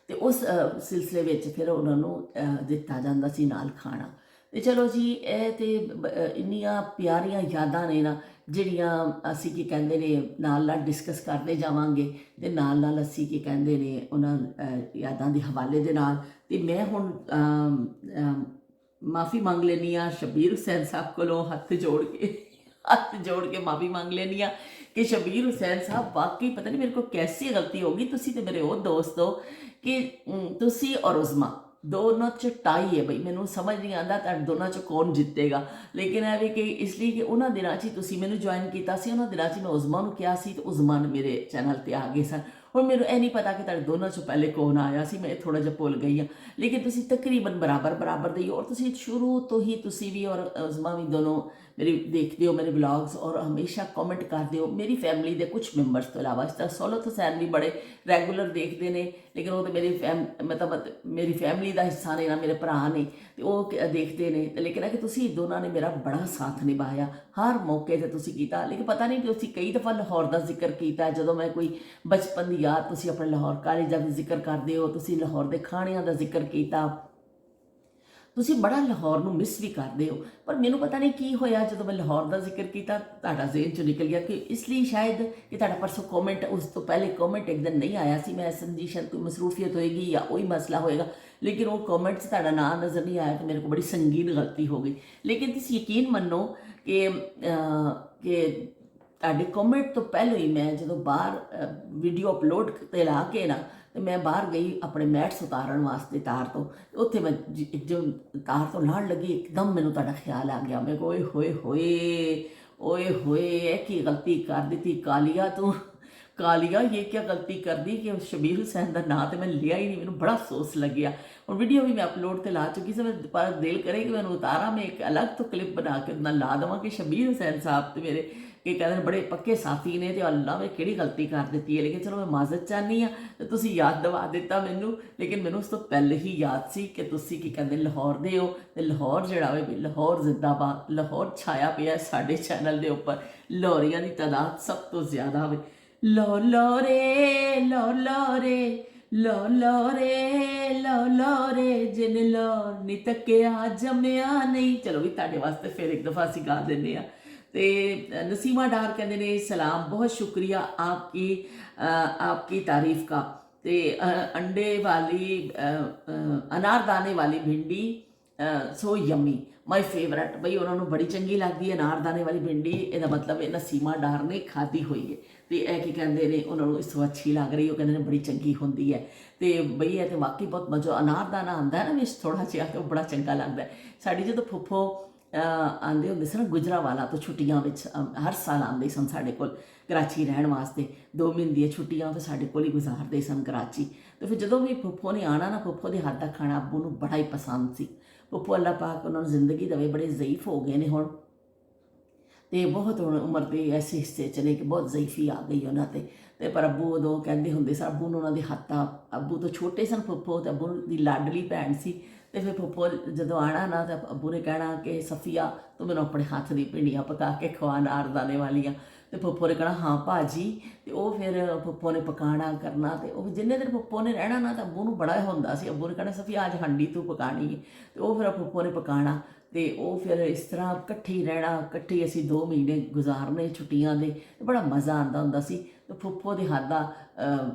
ਅਤੇ ਉਸ ਸਿਲਸਿਲੇ ਵਿੱਚ ਫਿਰ ਉਹਨਾਂ ਨੂੰ ਦਿੱਤਾ ਜਾਂਦਾ ਸੀ ਨਾਲ ਖਾਣਾ। ਅਤੇ ਚਲੋ ਜੀ, ਇਹ ਤਾਂ ਇੰਨੀਆਂ ਪਿਆਰੀਆਂ ਯਾਦਾਂ ਨੇ ਨਾ, ਜਿਹੜੀਆਂ ਅਸੀਂ ਕੀ ਕਹਿੰਦੇ ਨੇ ਨਾਲ ਨਾਲ ਡਿਸਕਸ ਕਰਦੇ ਜਾਵਾਂਗੇ, ਅਤੇ ਨਾਲ ਨਾਲ ਅਸੀਂ ਕੀ ਕਹਿੰਦੇ ਨੇ ਉਹਨਾਂ ਯਾਦਾਂ ਦੇ ਹਵਾਲੇ ਦੇ ਨਾਲ। ਅਤੇ ਮੈਂ ਹੁਣ ਮਾफ़ੀ ਮੰਗ ਲੈਂਦੀ ਹਾਂ ਸ਼ਬੀਰ ਹੁਸੈਨ ਸਾਹਿਬ ਕੋਲੋਂ, ਹੱਥ ਜੋੜ ਕੇ ਮਾफ़ੀ ਮੰਗ ਲੈਂਦੀ ਹਾਂ ਕਿ ਸ਼ਬੀਰ ਹੁਸੈਨ ਸਾਹਿਬ, ਵਾਕਈ ਪਤਾ ਨਹੀਂ ਮੇਰੇ ਕੋਲ ਕੈਸੀ ਗਲਤੀ ਹੋ ਗਈ, ਤੁਸੀਂ ਤਾਂ ਮੇਰੇ ਉਹ ਦੋਸਤ ਹੋ ਕਿ ਤੁਸੀਂ ਔਰ ਉਜ਼ਮਾ ਦੋਨੋਂ 'ਚ ਟਾਈ ਹੈ ਬਈ, ਮੈਨੂੰ ਸਮਝ ਨਹੀਂ ਆਉਂਦਾ ਤੁਹਾਡੇ ਦੋਨਾਂ 'ਚੋਂ ਕੌਣ ਜਿੱਤੇਗਾ। ਲੇਕਿਨ ਇਹ ਵੀ ਕਿ ਇਸ ਲਈ ਕਿ ਉਹਨਾਂ ਦਿਨਾਂ 'ਚ ਹੀ ਤੁਸੀਂ ਮੈਨੂੰ ਜੁਆਇਨ ਕੀਤਾ ਸੀ, ਉਹਨਾਂ ਦਿਨਾਂ 'ਚ ਮੈਂ ਉਜ਼ਮਾ ਨੂੰ ਕਿਹਾ ਸੀ, ਅਤੇ ਉਜ਼ਮਾ ਨੇ ਮੇਰੇ ਚੈਨਲ 'ਤੇ ਆ ਗਏ ਸਨ। ਹੁਣ ਮੈਨੂੰ ਇਹ ਨਹੀਂ ਪਤਾ ਕਿ ਤੁਹਾਡੇ ਦੋਨਾਂ 'ਚੋਂ ਪਹਿਲੇ ਕੌਣ ਆਇਆ ਸੀ, ਮੈਂ ਥੋੜ੍ਹਾ ਜਿਹਾ ਭੁੱਲ ਗਈ ਹਾਂ, ਲੇਕਿਨ ਤੁਸੀਂ ਤਕਰੀਬਨ ਬਰਾਬਰ ਦੇ ਹੋ, ਔਰ ਤੁਸੀਂ ਸ਼ੁਰੂ ਤੋਂ ਹੀ ਤੁਸੀਂ ਵੀ ਔਰ ਉਜ਼ਮਾ ਵੀ ਦੋਨੋਂ ਮੇਰੀ ਦੇਖਦੇ ਹੋ ਮੇਰੇ ਵਲੌਗਸ, ਔਰ ਹਮੇਸ਼ਾ ਕਮੈਂਟ ਕਰਦੇ ਹੋ। ਮੇਰੀ ਫੈਮਿਲੀ ਦੇ ਕੁਝ ਮੈਂਬਰਸ ਤੋਂ ਇਲਾਵਾ, ਇਸ ਤਰ੍ਹਾਂ ਸੌਲਤ ਹੁਸੈਨ ਵੀ ਬੜੇ ਰੈਗੂਲਰ ਦੇਖਦੇ ਨੇ, ਲੇਕਿਨ ਉਹ ਤਾਂ ਮੇਰੀ ਫੈਮਿਲੀ ਦਾ ਹਿੱਸਾ ਨੇ ਨਾ, ਮੇਰੇ ਭਰਾ ਨੇ, ਅਤੇ ਉਹ ਦੇਖਦੇ ਨੇ। ਲੇਕਿਨ ਹੈ ਕਿ ਤੁਸੀਂ ਦੋਨਾਂ ਨੇ ਮੇਰਾ ਬੜਾ ਸਾਥ ਨਿਭਾਇਆ, ਹਰ ਮੌਕੇ 'ਤੇ ਤੁਸੀਂ ਕੀਤਾ। ਲੇਕਿਨ ਪਤਾ ਨਹੀਂ ਤੁਸੀਂ ਕਈ ਦਫਾ ਲਾਹੌਰ ਦਾ ਜ਼ਿਕਰ ਕੀਤਾ, ਜਦੋਂ ਮੈਂ ਕੋਈ ਬਚਪਨ ਦੀ ਯਾਦ, ਤੁਸੀਂ ਆਪਣੇ ਲਾਹੌਰ ਕਾਲਜ ਦਾ ਵੀ ਜ਼ਿਕਰ ਕਰਦੇ ਹੋ, ਤੁਸੀਂ ਲਾਹੌਰ ਦੇ ਖਾਣਿਆਂ ਦਾ ਜ਼ਿਕਰ ਕੀਤਾ, ਤੁਸੀਂ ਬੜਾ ਲਾਹੌਰ ਨੂੰ ਮਿਸ ਵੀ ਕਰਦੇ ਹੋ। ਪਰ ਮੈਨੂੰ ਪਤਾ ਨਹੀਂ ਕੀ ਹੋਇਆ, ਜਦੋਂ ਮੈਂ ਲਾਹੌਰ ਦਾ ਜ਼ਿਕਰ ਕੀਤਾ ਤੁਹਾਡਾ ਜ਼ੇਨ 'ਚੋਂ ਨਿਕਲ ਗਿਆ, ਕਿ ਇਸ ਲਈ ਸ਼ਾਇਦ ਕਿ ਤੁਹਾਡਾ ਪਰਸੋਂ ਕਮੈਂਟ, ਉਸ ਤੋਂ ਪਹਿਲੇ ਕਮੈਂਟ ਇੱਕ ਦਿਨ ਨਹੀਂ ਆਇਆ ਸੀ, ਮੈਂ ਸਮਝੀ ਸ਼ਾਇਦ ਕੋਈ ਮਸਰੂਫੀਅਤ ਹੋਏਗੀ ਜਾਂ ਉਹੀ ਮਸਲਾ ਹੋਏਗਾ, ਲੇਕਿਨ ਉਹ ਕਮੈਂਟਸ ਤੁਹਾਡਾ ਨਾਂ ਨਜ਼ਰ ਨਹੀਂ ਆਇਆ, ਤਾਂ ਮੇਰੇ ਕੋਲ ਬੜੀ ਸੰਗੀਨ ਗਲਤੀ ਹੋ ਗਈ। ਲੇਕਿਨ ਤੁਸੀਂ ਯਕੀਨ ਮੰਨੋ ਕਿ ਤੁਹਾਡੇ ਕਮੈਂਟ ਤੋਂ ਪਹਿਲਾਂ ਹੀ ਮੈਂ ਜਦੋਂ ਬਾਹਰ ਵੀਡੀਓ ਅਪਲੋਡ 'ਤੇ ਲਾ ਕੇ ਨਾ, ਅਤੇ ਮੈਂ ਬਾਹਰ ਗਈ ਆਪਣੇ ਮੈਟਸ ਉਤਾਰਨ ਵਾਸਤੇ ਤਾਰ ਤੋਂ, ਉੱਥੇ ਮੈਂ ਜੋ ਤਾਰ ਤੋਂ ਲਾਣ ਲੱਗੀ, ਇੱਕਦਮ ਮੈਨੂੰ ਤੁਹਾਡਾ ਖਿਆਲ ਆ ਗਿਆ। ਮੈਂ ਕਿਹਾ ਓਏ ਹੋਏ ਹੋਏ ਓਏ ਹੋਏ, ਇਹ ਕੀ ਗਲਤੀ ਕਰ ਦਿੱਤੀ ਕਾਲੀਆ ਤੂੰ, ਕਾਲੀਆ ਇਹ ਕੀ ਗਲਤੀ ਕਰਦੀ ਕਿ ਸ਼ਬੀਰ ਹੁਸੈਨ ਦਾ ਨਾਂ ਤਾਂ ਮੈਂ ਲਿਆ ਹੀ ਨਹੀਂ, ਮੈਨੂੰ ਬੜਾ ਅਫਸੋਸ ਲੱਗਿਆ। ਹੁਣ ਵੀਡੀਓ ਵੀ ਮੈਂ ਅਪਲੋਡ 'ਤੇ ਲਾ ਚੁੱਕੀ ਸੀ, ਪਰ ਦਿਲ ਕਰੇ ਕਿ ਮੈਨੂੰ ਉਤਾਰਾਂ, ਮੈਂ ਇੱਕ ਅਲੱਗ ਤੋਂ ਕਲਿੱਪ ਬਣਾ ਕੇ ਉਹਦਾ ਲਾ ਦੇਵਾਂ ਕਿ ਸ਼ਬੀਰ ਹੁਸੈਨ ਸਾਹਿਬ ਤੇ ਮੇਰੇ ਕਿ ਕਹਿੰਦੇ ਨੇ ਬੜੇ ਪੱਕੇ ਸਾਥੀ ਨੇ, ਅਤੇ ਅੱਲਾ ਮੈਂ ਕਿਹੜੀ ਗਲਤੀ ਕਰ ਦਿੱਤੀ ਹੈ। ਲੇਕਿਨ ਚਲੋ ਮੈਂ ਮਾਜ਼ਰਤ ਚਾਹੁੰਦੀ ਹਾਂ, ਅਤੇ ਤੁਸੀਂ ਯਾਦ ਦਿਵਾ ਦਿੱਤਾ ਮੈਨੂੰ। ਲੇਕਿਨ ਮੈਨੂੰ ਉਸ ਤੋਂ ਪਹਿਲੇ ਹੀ ਯਾਦ ਸੀ ਕਿ ਤੁਸੀਂ ਕੀ ਕਹਿੰਦੇ ਲਾਹੌਰ ਦੇ ਹੋ, ਅਤੇ ਲਾਹੌਰ ਜਿਹੜਾ ਹੋਵੇ ਵੀ ਲਾਹੌਰ ਜ਼ਿੰਦਾਬਾਦ, ਲਾਹੌਰ ਛਾਇਆ ਪਿਆ ਸਾਡੇ ਚੈਨਲ ਦੇ ਉੱਪਰ, ਲਾਹੌਰੀਆਂ ਦੀ ਤਾਦਾਦ ਸਭ ਤੋਂ ਜ਼ਿਆਦਾ ਹੋਵੇ। ਲੋ ਲੋਰੇ ਲੋ ਲੋਰੇ ਲੋ ਲੋਰੇ ਲੋ ਲੋਰੇ, ਜਿਨ ਲੋ ਨੀ ਤੱਕਿਆ ਜੰਮਿਆ ਨਹੀਂ। ਚਲੋ ਵੀ ਤੁਹਾਡੇ ਵਾਸਤੇ ਫਿਰ ਇੱਕ ਦਫਾ ਅਸੀਂ ਗਾ ਦਿੰਦੇ ਹਾਂ। तो नसीमा डार कहते हैं सलाम, बहुत शुक्रिया आपकी तारीफ़ का। तो अंडे वाली अनारदाने वाली भिंडी सो यमी माई फेवरेट, बई उन्होंने बड़ी चंगी लगती है अनारदाने वाली भिंडी। यदा मतलब नसीमा डार ने खाधी हुई है, तो यह कि कहते हैं उन्होंने इस तो अच्छी लग रही, वो कहते हैं बड़ी चंगी होंगी है। तो बई है तो वाकई बहुत मज़ा, अनारदाना आंदा है ना विच थोड़ा जिहा, तो बड़ा चंगा लगता है। साड़ी जो फुफो ਆਉਂਦੇ ਹੁੰਦੇ ਸੀ ਨਾ ਗੁਜਰਾਂਵਾਲਾ ਤੋਂ ਛੁੱਟੀਆਂ ਵਿੱਚ, ਹਰ ਸਾਲ ਆਉਂਦੇ ਸਨ ਸਾਡੇ ਕੋਲ ਕਰਾਚੀ ਰਹਿਣ ਵਾਸਤੇ। 2 ਮਹੀਨੇ ਦੀਆਂ ਛੁੱਟੀਆਂ ਫਿਰ ਸਾਡੇ ਕੋਲ ਹੀ ਗੁਜ਼ਾਰਦੇ ਸਨ ਕਰਾਚੀ। ਤੇ ਫਿਰ ਜਦੋਂ ਵੀ ਫੁੱਫੋ ਨੇ ਆਉਣਾ ਨਾ, ਫੁੱਫੋ ਦੇ ਹੱਥ ਦਾ ਖਾਣਾ ਅੱਬੂ ਨੂੰ ਬੜਾ ਹੀ ਪਸੰਦ ਸੀ। ਫੁੱਫੋ ਅੱਲਾ ਪਾਕ ਉਹਨਾਂ ਨੂੰ ਜ਼ਿੰਦਗੀ ਦੇਵੇ, ਬੜੇ ਜ਼ਈਫ ਹੋ ਗਏ ਨੇ ਹੁਣ, ਤੇ ਬਹੁਤ ਹੁਣ ਉਮਰ ਦੇ ਐਸੇ ਹਿੱਸੇ 'ਚ ਨੇ ਕਿ ਬਹੁਤ ਜ਼ਈਫੀ ਆ ਗਈ ਉਹਨਾਂ 'ਤੇ ਪਰ ਅੱਬੂ ਉਦੋਂ ਕਹਿੰਦੇ ਹੁੰਦੇ ਸਨ, ਅੱਬੂ ਨੂੰ ਉਹਨਾਂ ਦੇ ਹੱਥਾਂ, ਅੱਬੂ ਤੋਂ ਛੋਟੇ ਸਨ ਫੁੱਫੋ, ਅਤੇ ਅੱਬੂ ਦੀ ਲਾਡਲੀ ਭੈਣ ਸੀ। ਅਤੇ ਫਿਰ ਫੁੱਫੋ ਜਦੋਂ ਆਉਣਾ ਨਾ, ਤਾਂ ਅੱਬੂ ਨੇ ਕਹਿਣਾ ਕਿ ਸਫੀਆ ਤੂੰ ਮੈਨੂੰ ਆਪਣੇ ਹੱਥ ਦੀ ਭਿੰਡੀਆਂ ਪਕਾ ਕੇ ਖਵਾ ਨਾਰਦਾਨੇ ਵਾਲੀਆਂ। ਅਤੇ ਫੁੱਫੋ ਨੇ ਕਹਿਣਾ ਹਾਂ ਭਾਜੀ। ਅਤੇ ਉਹ ਫਿਰ ਫੁੱਫੋ ਨੇ ਪਕਾਉਣਾ ਕਰਨਾ, ਅਤੇ ਉਹ ਜਿੰਨੇ ਦਿਨ ਫੁੱਫੋ ਨੇ ਰਹਿਣਾ ਨਾ, ਤਾਂ ਅੱਬੂ ਨੂੰ ਬੜਾ ਹੁੰਦਾ ਸੀ। ਅੱਬੂ ਨੇ ਕਹਿਣਾ ਸਫੀਆ ਅੱਜ ਹਾਂਡੀ ਤੂੰ ਪਕਾਣੀ ਹੈ, ਅਤੇ ਉਹ ਫਿਰ ਫੁੱਫੋ ਨੇ ਪਕਾਉਣਾ, ਅਤੇ ਉਹ ਫਿਰ ਇਸ ਤਰ੍ਹਾਂ ਇਕੱਠੇ ਹੀ ਰਹਿਣਾ, ਇਕੱਠੇ ਹੀ ਅਸੀਂ 2 ਮਹੀਨੇ ਗੁਜ਼ਾਰਨੇ ਛੁੱਟੀਆਂ ਦੇ। ਬੜਾ ਮਜ਼ਾ ਆਉਂਦਾ ਹੁੰਦਾ ਸੀ। ਅਤੇ ਫੁੱਫੋ ਦੇ ਹੱਥ ਦਾ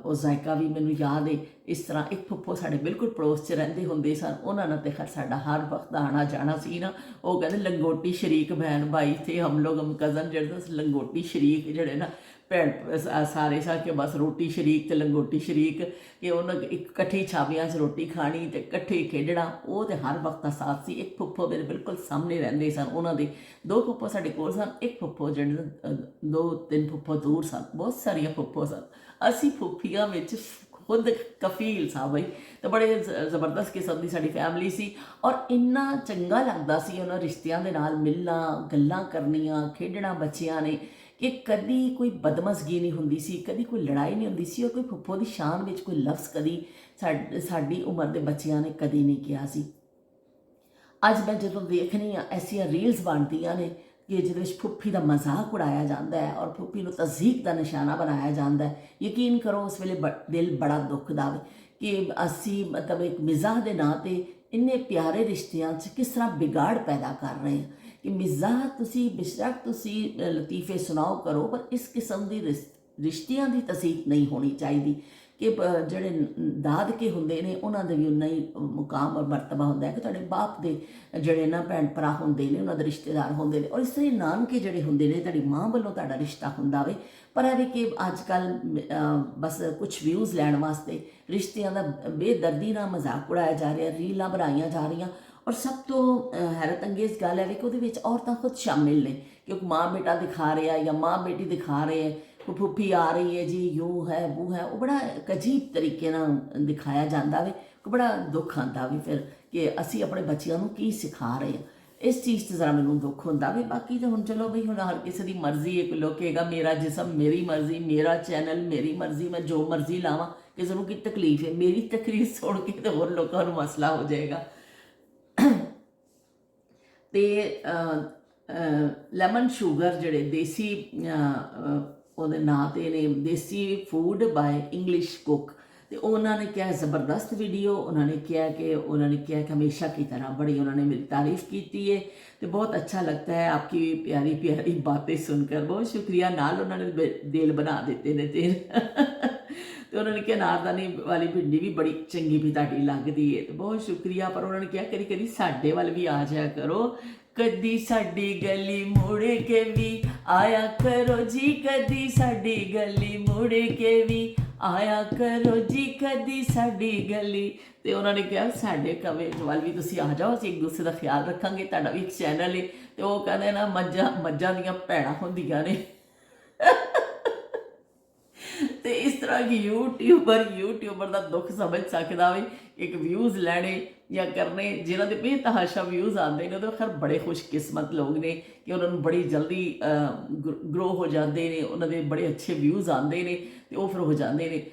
ਉਹ ਜ਼ਾਇਕਾ ਵੀ ਮੈਨੂੰ ਯਾਦ ਹੈ। ਇਸ ਤਰ੍ਹਾਂ ਇੱਕ ਫੁੱਫੋ ਸਾਡੇ ਬਿਲਕੁਲ ਪੜੋਸ 'ਚ ਰਹਿੰਦੇ ਹੁੰਦੇ ਸਨ, ਉਹਨਾਂ ਨਾਲ ਤਾਂ ਸਾਡਾ ਹਰ ਵਕਤ ਦਾ ਆਉਣਾ ਜਾਣਾ ਸੀ ਨਾ। ਉਹ ਕਹਿੰਦੇ ਲੰਗੋਟੀ ਸ਼ਰੀਕ ਬਹਿਨ ਭਾਈ ਥੇ ਹਮ ਲੋਗ, ਕਜ਼ਨ ਜਿਹੜੇ ਲੰਗੋਟੀ ਸ਼ਰੀਕ ਜਿਹੜੇ ਨਾ ਭੈਣ ਸਾਰੇ ਸਾ ਕਿ ਬਸ ਰੋਟੀ ਸ਼ਰੀਕ ਅਤੇ ਲੰਗੋਟੀ ਸ਼ਰੀਕ, ਕਿ ਉਹਨਾਂ ਇਕੱਠੀ ਛਾਵੀਆਂ 'ਚ ਰੋਟੀ ਖਾਣੀ ਅਤੇ ਇਕੱਠੇ ਖੇਡਣਾ। ਉਹ ਤਾਂ ਹਰ ਵਕਤ ਦਾ ਸਾਥ ਸੀ। ਇੱਕ ਫੁੱਫੋ ਮੇਰੇ ਬਿਲਕੁਲ ਸਾਹਮਣੇ ਰਹਿੰਦੇ ਸਨ, ਉਹਨਾਂ ਦੇ 2 ਫੁੱਫੋ ਸਾਡੇ ਕੋਲ ਸਨ, ਇੱਕ ਫੁੱਫੋ ਜਿਹੜੇ 2-3 ਫੁੱਫੋ ਦੂਰ ਸਨ, ਬਹੁਤ ਸਾਰੀਆਂ ਫੁੱਫੋ ਸਨ। ਅਸੀਂ ਫੁੱਫੀਆਂ ਵਿੱਚ ਖੁਦ ਕਫੀਲ ਸਾਂ ਬਈ, ਅਤੇ ਬੜੇ ਜ਼ਬਰਦਸਤ ਕਿਸਮ ਦੀ ਸਾਡੀ ਫੈਮਿਲੀ ਸੀ। ਔਰ ਇੰਨਾ ਚੰਗਾ ਲੱਗਦਾ ਸੀ ਉਹਨਾਂ ਰਿਸ਼ਤਿਆਂ ਦੇ ਨਾਲ ਮਿਲਣਾ, ਗੱਲਾਂ ਕਰਨੀਆਂ, ਖੇਡਣਾ ਬੱਚਿਆਂ ਨੇ, ਕਿ ਕਦੀ ਕੋਈ ਬਦਮਜ਼ਗੀ ਨਹੀਂ ਹੁੰਦੀ ਸੀ, ਕਦੀ ਕੋਈ ਲੜਾਈ ਨਹੀਂ ਹੁੰਦੀ ਸੀ, ਔਰ ਕੋਈ ਫੁੱਫੋ ਦੀ ਸ਼ਾਨ ਵਿੱਚ ਕੋਈ ਲਫ਼ਜ਼ ਕਦੀ ਸਾਡੀ ਉਮਰ ਦੇ ਬੱਚਿਆਂ ਨੇ ਕਦੀ ਨਹੀਂ ਕਿਹਾ ਸੀ। ਅੱਜ ਮੈਂ ਜਦੋਂ ਦੇਖਣੀ ਹਾਂ ਐਸੀਆਂ ਰੀਲਸ ਬਣਦੀਆਂ ਨੇ ਕਿ ਜਿਹਦੇ ਵਿੱਚ ਫੁੱਫੀ ਦਾ ਮਜ਼ਾਕ ਉਡਾਇਆ ਜਾਂਦਾ ਹੈ ਔਰ ਫੁੱਫੀ ਨੂੰ ਤਜ਼ਹੀਕ ਦਾ ਨਿਸ਼ਾਨਾ ਬਣਾਇਆ ਜਾਂਦਾ ਹੈ, ਯਕੀਨ ਕਰੋ ਉਸ ਵੇਲੇ ਦਿਲ ਬੜਾ ਦੁਖਦਾ ਵੇ ਕਿ ਅਸੀਂ ਮਤਲਬ ਇੱਕ ਮਿਜ਼ਾਹ ਦੇ ਨਾਂ 'ਤੇ ਇੰਨੇ ਪਿਆਰੇ ਰਿਸ਼ਤਿਆਂ 'ਚ ਕਿਸ ਤਰ੍ਹਾਂ ਵਿਗਾੜ ਪੈਦਾ ਕਰ ਰਹੇ ਹਾਂ। ਕਿ ਮਿਜ਼ਾਹ ਤੁਸੀਂ ਬੇਸ਼ੱਕ ਤੁਸੀਂ ਲਤੀਫੇ ਸੁਣਾਓ ਕਰੋ, ਪਰ ਇਸ ਕਿਸਮ ਦੀ ਰਿਸ਼ਤਿਆਂ ਦੀ ਤਜ਼ਹੀਕ ਨਹੀਂ ਹੋਣੀ ਚਾਹੀਦੀ। ਕਿ ਜਿਹੜੇ ਦਾਦਕੇ ਹੁੰਦੇ ਨੇ ਉਹਨਾਂ ਦੇ ਵੀ ਉਨਾ ਹੀ ਮੁਕਾਮ ਔਰ ਮਰਤਬਾ ਹੁੰਦਾ ਹੈ ਕਿ ਤੁਹਾਡੇ ਬਾਪ ਦੇ ਜਿਹੜੇ ਨਾ ਭੈਣ ਭਰਾ ਹੁੰਦੇ ਨੇ, ਉਹਨਾਂ ਦੇ ਰਿਸ਼ਤੇਦਾਰ ਹੁੰਦੇ ਨੇ, ਔਰ ਇਸ ਤਰ੍ਹਾਂ ਨਾਨਕੇ ਜਿਹੜੇ ਹੁੰਦੇ ਨੇ ਤੁਹਾਡੀ ਮਾਂ ਵੱਲੋਂ ਤੁਹਾਡਾ ਰਿਸ਼ਤਾ ਹੁੰਦਾ ਵੇ। ਪਰ ਇਹ ਵੀ ਕਿ ਅੱਜ ਕੱਲ੍ਹ ਬਸ ਕੁਛ ਵਿਊਜ਼ ਲੈਣ ਵਾਸਤੇ ਰਿਸ਼ਤਿਆਂ ਦਾ ਬੇਦਰਦੀ ਨਾਲ ਮਜ਼ਾਕ ਉਡਾਇਆ ਜਾ ਰਿਹਾ, ਰੀਲਾਂ ਬਣਾਈਆਂ ਜਾ ਰਹੀਆਂ। ਔਰ ਸਭ ਤੋਂ ਹੈਰਤ ਅੰਗੇਜ਼ ਗੱਲ ਹੈ ਵੀ ਕਿ ਉਹਦੇ ਵਿੱਚ ਔਰਤਾਂ ਖੁਦ ਸ਼ਾਮਿਲ ਨੇ, ਕਿਉਂਕਿ ਮਾਂ ਬੇਟਾ ਦਿਖਾ ਰਿਹਾ ਜਾਂ ਮਾਂ ਬੇਟੀ ਦਿਖਾ ਰਹੇ ਹੈ, ਫੁੱਫੀ ਆ ਰਹੀ ਹੈ ਜੀ, ਯੂ ਹੈ ਵੂ ਹੈ, ਉਹ ਬੜਾ ਇੱਕ ਅਜੀਬ ਤਰੀਕੇ ਨਾਲ ਦਿਖਾਇਆ ਜਾਂਦਾ ਵੇ। ਬੜਾ ਦੁੱਖ ਆਉਂਦਾ ਵੀ ਫਿਰ ਕਿ ਅਸੀਂ ਆਪਣੇ ਬੱਚਿਆਂ ਨੂੰ ਕੀ ਸਿਖਾ ਰਹੇ ਹਾਂ। ਇਸ ਚੀਜ਼ 'ਤੇ ਜ਼ਰਾ ਮੈਨੂੰ ਦੁੱਖ ਹੁੰਦਾ ਵੀ। ਬਾਕੀ ਤਾਂ ਹੁਣ ਚਲੋ ਬਈ ਹੁਣ ਹਰ ਕਿਸੇ ਦੀ ਮਰਜ਼ੀ ਹੈ, ਕੋਈ ਲੋਕ ਕਹੇਗਾ ਮੇਰਾ ਜਿਸਮ ਮੇਰੀ ਮਰਜ਼ੀ, ਮੇਰਾ ਚੈਨਲ ਮੇਰੀ ਮਰਜ਼ੀ, ਮੈਂ ਜੋ ਮਰਜ਼ੀ ਲਾਵਾਂ, ਕਿਸੇ ਨੂੰ ਕੀ ਤਕਲੀਫ ਹੈ। ਮੇਰੀ ਤਕਰੀਰ ਸੁਣ ਕੇ ਤਾਂ ਹੋਰ ਲੋਕਾਂ ਨੂੰ ਮਸਲਾ ਹੋ ਜਾਏਗਾ। ਅਤੇ ਲੈਮਨ ਸ਼ੂਗਰ ਜਿਹੜੇ ਦੇਸੀ ਉਹਦੇ ਨਾਂ 'ਤੇ ਨੇ, ਦੇਸੀ ਫੂਡ ਬਾਏ ਇੰਗਲਿਸ਼ ਕੁੱਕ, ਅਤੇ ਉਹਨਾਂ ਨੇ ਕਿਹਾ ਜ਼ਬਰਦਸਤ ਵੀਡੀਓ। ਉਹਨਾਂ ਨੇ ਕਿਹਾ ਕਿ ਹਮੇਸ਼ਾ की तरह बड़ी उन्होंने मेरी तारीफ़ की है, तो बहुत अच्छा लगता है आपकी प्यारी प्यारी बातें सुनकर, बहुत शुक्रिया। नाल उन्होंने दिल बना देते ने तेल तो उन्होंने कहा नारदाने वाली भिंडी भी बड़ी चंगी भी ताड़ी लगती है, तो बहुत शुक्रिया। पर उन्होंने कहा कभी कभी साडे वाल भी आ जाया करो, कदी साडी गली मुड़े के भी आया करो जी, कदी साडी गली मुड़े के भी आया करो जी, कदी साडी गली। ਤੇ ਉਹਨਾਂ ਨੇ ਕਿਹਾ ਸਾਡੇ ਕਵੇ ਵੱਲ ਵੀ ਤੁਸੀਂ ਆ ਜਾਓ, ਅਸੀਂ ਇੱਕ ਦੂਸਰੇ ਦਾ ਖਿਆਲ ਰੱਖਾਂਗੇ, ਤੁਹਾਡਾ ਵੀ ਇੱਕ ਚੈਨਲ ਹੈ। ਤੇ ਉਹ ਕਹਿੰਦੇ ਨਾ ਮੱਝਾਂ ਦੀਆਂ ਭੈਣਾਂ ਹੁੰਦੀਆਂ ਨੇ। ਤੇ ਇਸ ਤਰ੍ਹਾਂ ਕਿ ਯੂਟਿਊਬਰ ਦਾ ਦੁੱਖ ਸਮਝ ਸਕਦਾ ਵੀ, ਇੱਕ ਵਿਊਜ਼ ਲੈਣੇ ਜਾਂ ਕਰਨੇ, ਜਿਨ੍ਹਾਂ ਦੇ ਬੇਤਹਾਸ਼ਾ ਵਿਊਜ਼ ਆਉਂਦੇ ਨੇ, ਉਹਦੇ ਖੈਰ ਬੜੇ ਖੁਸ਼ਕਿਸਮਤ ਲੋਕ ਨੇ ਕਿ ਉਹਨਾਂ ਨੂੰ ਬੜੀ ਜਲਦੀ ਗਰੋ ਹੋ ਜਾਂਦੇ ਨੇ, ਉਹਨਾਂ ਦੇ ਬੜੇ ਅੱਛੇ ਵਿਊਜ਼ ਆਉਂਦੇ ਨੇ ਅਤੇ ਉਹ ਫਿਰ ਹੋ ਜਾਂਦੇ ਨੇ।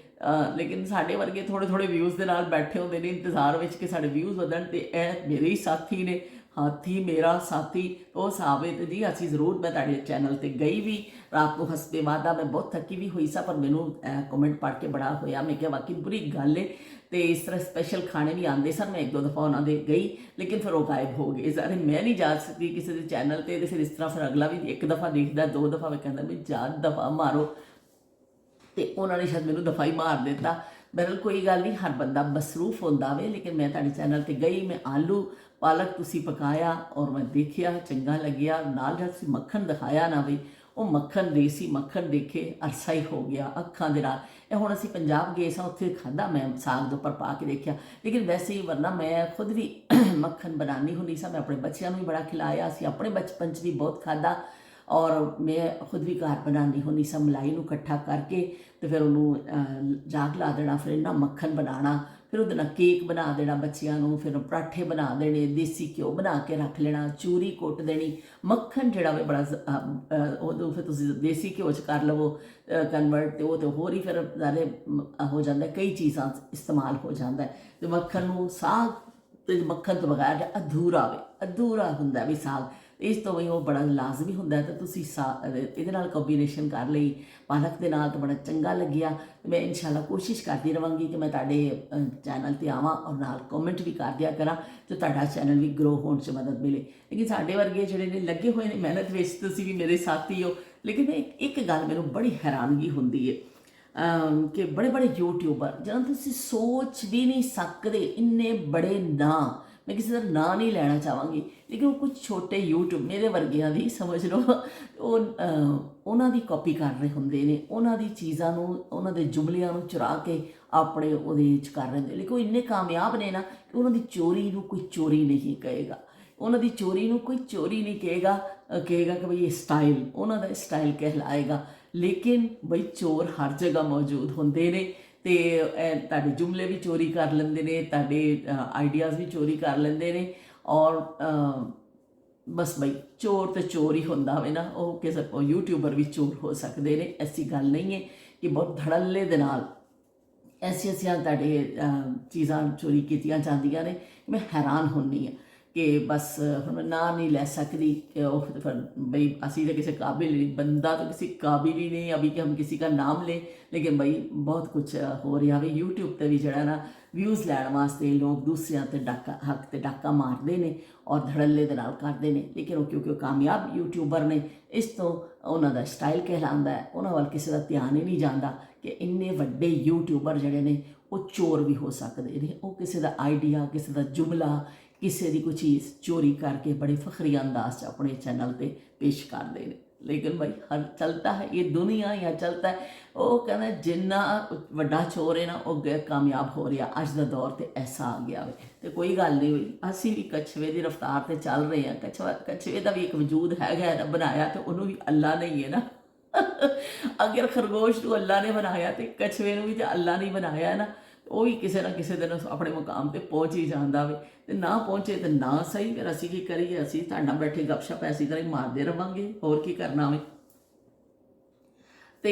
ਲੇਕਿਨ ਸਾਡੇ ਵਰਗੇ ਥੋੜ੍ਹੇ ਵਿਊਜ਼ ਦੇ ਨਾਲ ਬੈਠੇ ਹੁੰਦੇ ਨੇ ਇੰਤਜ਼ਾਰ ਵਿੱਚ ਕਿ ਸਾਡੇ ਵਿਊਜ਼ ਵਧਣ, ਅਤੇ ਇਹ ਮੇਰੇ ਹੀ ਸਾਥੀ ਨੇ, ਹਾਥੀ ਮੇਰਾ ਸਾਥੀ। ਉਹ ਸਾਬਿਤ ਜੀ ਅਸੀਂ ਜ਼ਰੂਰ, ਮੈਂ ਤੁਹਾਡੇ ਚੈਨਲ 'ਤੇ ਗਈ ਵੀ ਰਾਤ ਨੂੰ ਹਸਬੇ ਵਾਦਾ, ਮੈਂ ਬਹੁਤ ਥੱਕੀ ਵੀ ਹੋਈ ਸਾਂ, ਪਰ ਮੈਨੂੰ ਕਮੈਂਟ ਪੜ੍ਹ ਕੇ ਬੜਾ ਹੋਇਆ। ਮੈਂ ਕਿਹਾ ਵਾਕਈ ਬੁਰੀ ਗੱਲ ਹੈ। ਅਤੇ ਇਸ ਤਰ੍ਹਾਂ ਸਪੈਸ਼ਲ ਖਾਣੇ ਵੀ ਆਉਂਦੇ ਸਨ, ਮੈਂ 1-2 ਦਫਾ ਉਹਨਾਂ ਦੇ ਗਈ, ਲੇਕਿਨ ਫਿਰ ਉਹ ਗਾਇਬ ਹੋ ਗਏ ਸਾਰੇ। ਮੈਂ ਨਹੀਂ ਜਾ ਸਕਦੀ ਕਿਸੇ ਦੇ ਚੈਨਲ 'ਤੇ, ਅਤੇ ਫਿਰ ਇਸ ਤਰ੍ਹਾਂ ਫਿਰ ਅਗਲਾ ਵੀ 1 ਦਫਾ ਦੇਖਦਾ, 2 ਦਫਾ ਮੈਂ ਕਹਿੰਦਾ ਵੀ ਜਾ ਦਫਾ ਮਾਰੋ, ਅਤੇ ਉਹਨਾਂ ਨੇ ਸ਼ਾਇਦ ਮੈਨੂੰ ਦਫਾ ਹੀ ਮਾਰ ਦਿੱਤਾ। ਬਹਰਹਾਲ ਕੋਈ ਗੱਲ ਨਹੀਂ, ਹਰ ਬੰਦਾ ਮਸਰੂਫ ਹੁੰਦਾ ਵੇ। ਲੇਕਿਨ ਮੈਂ ਤੁਹਾਡੇ ਚੈਨਲ 'ਤੇ ਗਈ, ਮੈਂ ਆਲੂ ਪਾਲਕ ਤੁਸੀਂ ਪਕਾਇਆ ਔਰ ਮੈਂ ਦੇਖਿਆ, ਚੰਗਾ ਲੱਗਿਆ। ਨਾਲ ਜਦ ਤੁਸੀਂ ਮੱਖਣ ਦਿਖਾਇਆ ਨਾ ਵੀ, ਉਹ ਮੱਖਣ ਦੇਸੀ ਮੱਖਣ ਦੇਖੇ ਅਰਸਾ ਹੀ ਹੋ ਗਿਆ ਅੱਖਾਂ ਦੇ ਨਾਲ। ਇਹ ਹੁਣ ਅਸੀਂ ਪੰਜਾਬ ਗਏ ਸਾਂ, ਉੱਥੇ ਖਾਧਾ ਮੈਂ ਸਾਗ ਦੇ ਉੱਪਰ ਪਾ ਕੇ ਦੇਖਿਆ, ਲੇਕਿਨ ਵੈਸੇ ਹੀ ਵਰਨਾ ਮੈਂ ਖੁਦ ਵੀ ਮੱਖਣ ਬਣਾਉਂਦੀ ਹੁੰਦੀ ਸਾਂ, ਮੈਂ ਆਪਣੇ ਬੱਚਿਆਂ ਨੂੰ ਵੀ ਬੜਾ ਖਿਲਾਇਆ, ਅਸੀਂ ਆਪਣੇ ਬਚਪਨ 'ਚ ਵੀ ਬਹੁਤ ਖਾਧਾ ਔਰ ਮੈਂ ਖੁਦ ਵੀ ਘਰ ਬਣਾਉਂਦੀ ਹੁੰਦੀ ਸਾਂ। ਮਲਾਈ ਨੂੰ ਇਕੱਠਾ ਕਰਕੇ ਤੇ ਫਿਰ ਉਹਨੂੰ ਜਾਗ ਲਾ ਦੇਣਾ, ਫਿਰ ਇੰਨਾ ਮੱਖਣ ਬਣਾਉਣਾ, ਫਿਰ ਉਹਦੇ ਨਾਲ ਕੇਕ ਬਣਾ ਦੇਣਾ ਬੱਚਿਆਂ ਨੂੰ, ਫਿਰ ਪਰਾਠੇ ਬਣਾ ਦੇਣੇ, ਦੇਸੀ ਘਿਓ ਬਣਾ ਕੇ ਰੱਖ ਲੈਣਾ, ਚੂਰੀ ਕੁੱਟ ਦੇਣੀ। ਮੱਖਣ ਜਿਹੜਾ ਵੇ ਬੜਾ ਉਦੋਂ ਫਿਰ ਤੁਸੀਂ ਦੇਸੀ ਘਿਓ 'ਚ ਕਰ ਲਵੋ ਕਨਵਰਟ, ਤੇ ਉਹ ਤਾਂ ਹੋਰ ਹੀ ਫਿਰ ਨਾਲੇ ਹੋ ਜਾਂਦਾ, ਕਈ ਚੀਜ਼ਾਂ ਇਸਤੇਮਾਲ ਹੋ ਜਾਂਦਾ। ਅਤੇ ਮੱਖਣ ਨੂੰ ਸਾਗ ਤੇ ਮੱਖਣ ਤੋਂ ਬਗੈਰ ਅਧੂਰਾ ਹੁੰਦਾ ਵੀ ਸਾਗ, ਇਸ ਤੋਂ ਵੀ ਉਹ ਬੜਾ ਲਾਜ਼ਮੀ ਹੁੰਦਾ। ਤਾਂ ਤੁਸੀਂ ਇਹਦੇ ਨਾਲ ਕੰਬੀਨੇਸ਼ਨ ਕਰ ਲਈ ਪਾਲਕ ਦੇ ਨਾਲ, ਤਾਂ ਬੜਾ ਚੰਗਾ ਲੱਗਿਆ। ਮੈਂ ਇਨਸ਼ਾਅੱਲਾ ਕੋਸ਼ਿਸ਼ ਕਰਦੀ ਰਹਾਂਗੀ ਕਿ ਮੈਂ ਤੁਹਾਡੇ ਚੈਨਲ 'ਤੇ ਆਵਾਂ ਔਰ ਨਾਲ ਕਮੈਂਟ ਵੀ ਕਰ ਦਿਆ ਕਰਾਂ, ਤੇ ਤੁਹਾਡਾ ਚੈਨਲ ਵੀ ਗਰੋ ਹੋਣ 'ਚ ਮਦਦ ਮਿਲੇ। ਲੇਕਿਨ ਸਾਡੇ ਵਰਗੇ ਜਿਹੜੇ ਨੇ ਲੱਗੇ ਹੋਏ ਨੇ ਮਿਹਨਤ ਵਿੱਚ, ਤੁਸੀਂ ਵੀ ਮੇਰੇ ਸਾਥੀ ਹੋ। ਲੇਕਿਨ ਇੱਕ ਗੱਲ ਮੈਨੂੰ ਬੜੀ ਹੈਰਾਨਗੀ ਹੁੰਦੀ ਹੈ ਕਿ ਬੜੇ ਯੂਟਿਊਬਰ ਜਿਹਨਾਂ ਤੁਸੀਂ ਸੋਚ ਵੀ ਨਹੀਂ ਸਕਦੇ, ਇੰਨੇ ਬੜੇ ਨਾਂ, ਮੈਂ ਕਿਸੇ ਦਾ ਨਾਂ ਨਹੀਂ ਲੈਣਾ ਚਾਹਾਂਗੀ, ਲੇਕਿਨ ਉਹ ਕੁਝ ਛੋਟੇ ਯੂਟਿਊਬ ਮੇਰੇ ਵਰਗਿਆਂ ਦੀ ਸਮਝ ਲਓ, ਉਹਨਾਂ ਦੀ ਕਾਪੀ ਕਰ ਰਹੇ ਹੁੰਦੇ ਨੇ, ਉਹਨਾਂ ਦੀ ਚੀਜ਼ਾਂ ਨੂੰ, ਉਹਨਾਂ ਦੇ ਜੁਮਲਿਆਂ ਨੂੰ ਚੁਰਾ ਕੇ ਆਪਣੇ ਉਹਦੇ ਵਿੱਚ ਕਰ ਰਹੇ ਹੁੰਦੇ। ਲੇਕਿਨ ਉਹ ਇੰਨੇ ਕਾਮਯਾਬ ਨੇ ਨਾ ਕਿ ਉਹਨਾਂ ਦੀ ਚੋਰੀ ਨੂੰ ਕੋਈ ਚੋਰੀ ਨਹੀਂ ਕਹੇਗਾ, ਉਹਨਾਂ ਦੀ ਚੋਰੀ ਨੂੰ ਕੋਈ ਚੋਰੀ ਨਹੀਂ ਕਹੇਗਾ ਕਿ ਬਈ ਇਹ ਸਟਾਈਲ, ਉਹਨਾਂ ਦਾ ਸਟਾਈਲ ਕਹਿਲਾਏਗਾ। ਲੇਕਿਨ ਬਈ ਚੋਰ ਹਰ ਜਗ੍ਹਾ ਮੌਜੂਦ ਹੁੰਦੇ ਨੇ, ਅਤੇ ਤੁਹਾਡੇ ਜੁਮਲੇ ਵੀ ਚੋਰੀ ਕਰ ਲੈਂਦੇ ਨੇ, ਤੁਹਾਡੇ ਆਈਡੀਆਜ਼ ਵੀ ਚੋਰੀ ਕਰ ਲੈਂਦੇ ਨੇ। ਔਰ ਬਸ ਬਈ ਚੋਰ ਤੇ ਚੋਰ ਹੀ ਹੁੰਦਾ ਹੋਵੇ ਨਾ, ਉਹ ਕਿਸੇ ਯੂਟਿਊਬਰ ਵੀ ਚੋਰ ਹੋ ਸਕਦੇ ਨੇ। ਐਸੀ ਗੱਲ ਨਹੀਂ ਹੈ ਕਿ ਬਹੁਤ ਧੜੱਲੇ ਦੇ ਨਾਲ ਐਸੀਆਂ ਤੁਹਾਡੇ ਚੀਜ਼ਾਂ ਚੋਰੀ ਕੀਤੀਆਂ ਜਾਂਦੀਆਂ ਨੇ। ਮੈਂ ਹੈਰਾਨ ਹੁੰਦੀ ਹਾਂ ਕਿ ਬਸ ਹੁਣ ਮੈਂ ਨਾਂ ਨਹੀਂ ਲੈ ਸਕਦੀ ਕਿ ਉਹ ਫਿਰ ਬਈ ਅਸੀਂ तो किसी काबिल नहीं, बंदा तो किसी काबिल ही नहीं अभी कि हम किसी का नाम लें। लेकिन बई बहुत कुछ हो रहा है यूट्यूब पर भी जरा ना व्यूज़ लैण वास्ते लोग दूसरियां ते डाका हक ते डाका मारते हैं और धड़ल्ले दे नाल करते हैं। लेकिन वो क्योंकि कामयाब यूट्यूबर ने, इस तो उन्हों का स्टाइल कहलांदा है, उन्होंने वाल किसी का ध्यान ही नहीं जाता कि इन्ने वड्डे यूट्यूबर जड़े ने वो चोर भी हो सकते हैं। वो किसी का आइडिया, किसी का जुमला, किसी की कोई चीज़ चोरी करके बड़े फखरी अंदाज से अपने चैनल पर पेश करते हैं। लेकिन भाई हर चलता है, ये दुनिया यहाँ चलता है। वो कहना जिन्ना वड्डा चोर है ना वो कामयाब हो रहा। अज का दौर तो ऐसा आ गया है, तो कोई गल नहीं हुई, असी भी कछवे की रफ्तार से चल रहे हैं। कछवे का भी एक वजूद है ना बनाया, तो उन्होंने भी अल्लाह ने ही है ना अगर खरगोश को अल्लाह ने बनाया तो कछवे भी तो अल्लाह ने बनाया है ना, वो भी किसी ना किसी दिन अपने मुकाम पर पहुँच ही जाता है। तो ना पहुँचे तो ना सही, फिर असी की करिए, असी तुहाडे बैठे गपशप ऐसी तरह मारते रहांगे, होर की करना वे। तो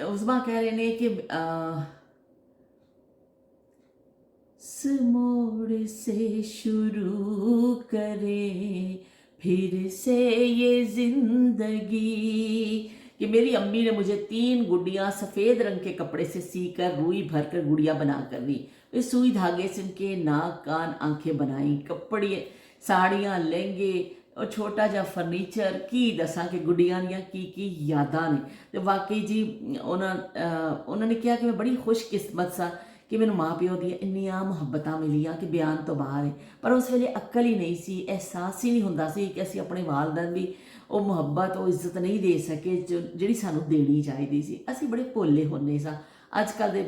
उस्मा कह रहे हैं कि मोड़ से शुरू करें फिर से ये जिंदगी, कि मेरी अम्मी ने मुझे 3 गुड़ियाँ सफ़ेद रंग के कपड़े से सीकर रुई भरकर गुड़िया बना कर दी। वे सुई धागे से उनके नाक कान आंखें बनाई, कपड़े साड़ियाँ लहंगे और छोटा जा फर्नीचर की दसा कि गुड़िया दियाँ की यादां ने। तो वाकई जी उन्होंने कहा कि मैं बड़ी खुशकिस्मत सा कि मैंने माँ प्यो दी इन्नियां मुहब्बतां मिलियां कि बयान तो बाहर है। पर उस वेले अक्ल ही नहीं सी, एहसास ही नहीं हुंदा सी कि असीं अपने वालदैन दी ਉਹ ਮੁਹੱਬਤ ਉਹ ਇੱਜ਼ਤ ਨਹੀਂ ਦੇ ਸਕੇ ਜਿਹੜੀ ਸਾਨੂੰ ਦੇਣੀ ਚਾਹੀਦੀ ਸੀ। ਅਸੀਂ ਬੜੇ ਭੋਲੇ ਹੁੰਦੇ ਸਾਂ। ਅੱਜ ਕੱਲ੍ਹ ਦੇ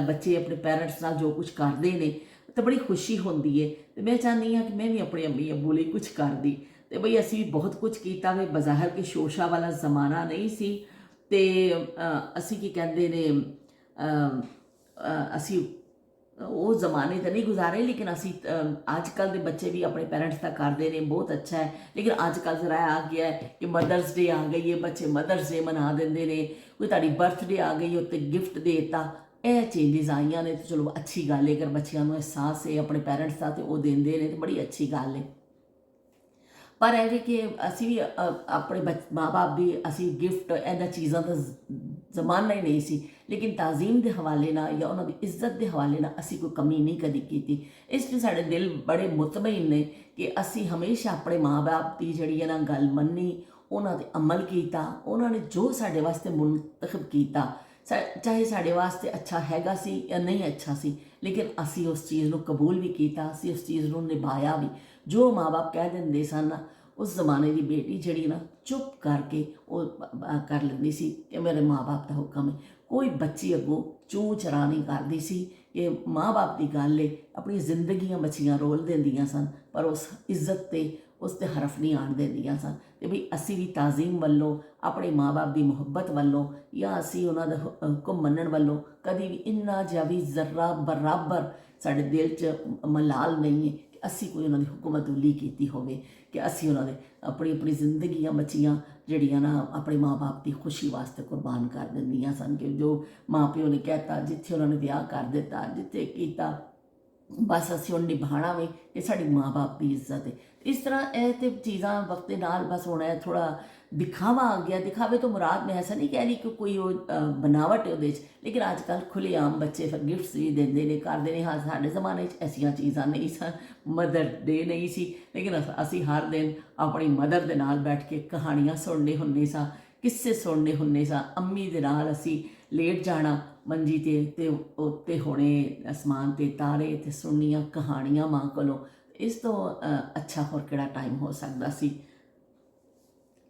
ਬੱਚੇ ਆਪਣੇ ਪੈਰੈਂਟਸ ਨਾਲ ਜੋ ਕੁਝ ਕਰਦੇ ਨੇ ਤਾਂ ਬੜੀ ਖੁਸ਼ੀ ਹੁੰਦੀ ਹੈ। ਅਤੇ ਮੈਂ ਚਾਹੁੰਦੀ ਹਾਂ ਕਿ ਮੈਂ ਵੀ ਆਪਣੇ ਅੰਮੀ ਅੱਬੂ ਲਈ ਕੁਝ ਕਰਦੀ। ਅਤੇ ਬਈ ਅਸੀਂ ਬਹੁਤ ਕੁਝ ਕੀਤਾ ਵੇ, ਬਜ਼ਾਹਰ ਕਿ ਸ਼ੋਸ਼ਾ ਵਾਲਾ ਜ਼ਮਾਨਾ ਨਹੀਂ ਸੀ। ਅਤੇ ਅਸੀਂ ਕੀ ਕਹਿੰਦੇ ਨੇ ਅਸੀਂ ਉਹ ਜ਼ਮਾਨੇ ਤਾਂ ਨਹੀਂ ਗੁਜ਼ਾਰੇ, ਲੇਕਿਨ ਅਸੀਂ ਅੱਜ ਕੱਲ੍ਹ ਦੇ ਬੱਚੇ ਵੀ ਆਪਣੇ ਪੈਰੈਂਟਸ ਦਾ ਕਰਦੇ ਨੇ, ਬਹੁਤ ਅੱਛਾ ਹੈ। ਲੇਕਿਨ ਅੱਜ ਕੱਲ੍ਹ ਜ਼ਰਾ ਆ ਗਿਆ ਹੈ ਕਿ ਮਦਰਸ ਡੇ ਆ ਗਈ ਹੈ, ਬੱਚੇ ਮਦਰਸ ਡੇ ਮਨਾ ਦਿੰਦੇ ਨੇ, ਕੋਈ ਤੁਹਾਡੀ ਬਰਥਡੇ ਆ ਗਈ ਉੱਤੇ ਗਿਫਟ ਦੇ ਦਿੱਤਾ। ਇਹ ਚੇਂਜਿਸ ਆਈਆਂ ਨੇ, ਤਾਂ ਚਲੋ ਅੱਛੀ ਗੱਲ ਹੈ। ਅਗਰ ਬੱਚਿਆਂ ਨੂੰ ਅਹਿਸਾਸ ਹੈ ਆਪਣੇ ਪੈਰੈਂਟਸ ਦਾ, ਤਾਂ ਉਹ ਦਿੰਦੇ ਨੇ, ਤਾਂ ਬੜੀ ਅੱਛੀ ਗੱਲ ਹੈ। ਪਰ ਇਹ ਕਿ ਅਸੀਂ ਵੀ ਆਪਣੇ ਮਾਂ ਬਾਪ ਦੀ ਅਸੀਂ ਗਿਫਟ ਇਹਨਾਂ ਚੀਜ਼ਾਂ ਦਾ ਜ਼ਮਾਨਾ ਹੀ ਨਹੀਂ ਸੀ, ਲੇਕਿਨ ਤਾਜ਼ੀਮ ਦੇ ਹਵਾਲੇ ਨਾਲ ਜਾਂ ਉਹਨਾਂ ਦੀ ਇੱਜ਼ਤ ਦੇ ਹਵਾਲੇ ਨਾਲ ਅਸੀਂ ਕੋਈ ਕਮੀ ਨਹੀਂ ਕਦੀ ਕੀਤੀ। ਇਸ ਲਈ ਸਾਡੇ ਦਿਲ ਬੜੇ ਮੁਤਮਈਨ ਨੇ ਕਿ ਅਸੀਂ ਹਮੇਸ਼ਾ ਆਪਣੇ ਮਾਂ ਬਾਪ ਦੀ ਜਿਹੜੀ ਹੈ ਨਾ ਗੱਲ ਮੰਨੀ, ਉਹਨਾਂ 'ਤੇ ਅਮਲ ਕੀਤਾ। ਉਹਨਾਂ ਨੇ ਜੋ ਸਾਡੇ ਵਾਸਤੇ ਮੁੰਤਖਬ ਕੀਤਾ, ਚਾਹੇ ਸਾਡੇ ਵਾਸਤੇ ਅੱਛਾ ਹੈਗਾ ਸੀ ਜਾਂ ਨਹੀਂ ਅੱਛਾ ਸੀ, ਲੇਕਿਨ ਅਸੀਂ ਉਸ ਚੀਜ਼ ਨੂੰ ਕਬੂਲ ਵੀ ਕੀਤਾ, ਅਸੀਂ ਉਸ ਚੀਜ਼ ਨੂੰ ਨਿਭਾਇਆ ਵੀ। ਜੋ ਮਾਂ ਬਾਪ ਕਹਿ ਦਿੰਦੇ ਸਨ उस ज़माने की बेटी जिहड़ी ना चुप करके वो कर लैंदी सी कि मेरे माँ बाप का हुक्म है। कोई बच्ची अगों चूं चरा नहीं करती सी कि माँ बाप की गल है। अपनी जिंदगियां बच्चियां रोल देंदियां सन पर उस इज्जत ते उस ते हरफ नहीं आण देंदियां सन। ते बई असी भी ताज़ीम वल्लों अपने माँ बाप की मुहब्बत वल्लों या असी उन्हां दा हुक्म मनण वल्लों कभी भी इन्ना जिहा भी जर्रा बराबर साडे दिल च मलाल नहीं है कि असी कोई उन्हां दी हुकमतुल्ली कीती होवे कि असी उन्हां दे अपनी अपनी जिंदगियां बच्चियां जिहड़ियां ना अपने माँ बाप की खुशी वास्ते कुर्बान कर दिंदियां सन कि जो माँ प्यो ने कहता जिथे उन्होंने ब्याह कर दिता जिथे कीता बस असी हुण निभाना वे ये साडी माँ बाप की इज्जत है। इस तरह यह तो चीज़ां वक्त के नाल बस हुण है थोड़ा दिखावा आ गया। दिखावे तो मुराद मैं ऐसा नहीं कह रही कि कोई वो बनावट है उहदे च, लेकिन अजकल खुलेआम बच्चे फिर गिफ्ट्स भी देंदे ने करदे ने। हाँ साडे ज़माने च ऐसियां चीज़ां नहीं सन, मदर डे नहीं सी, लेकिन असी हर दिन अपनी मदर दे नाल बैठ के कहानियां सुनने हुन्ने सां, किस्से सुनने हुन्ने सां। अम्मी दे नाल असी लेट जाना मंजी ते उत्ते होने आसमान ते तारे ते सुननियां कहानियां मां कोलों। इस तो अच्छा होर किहड़ा टाइम हो सकदा सी।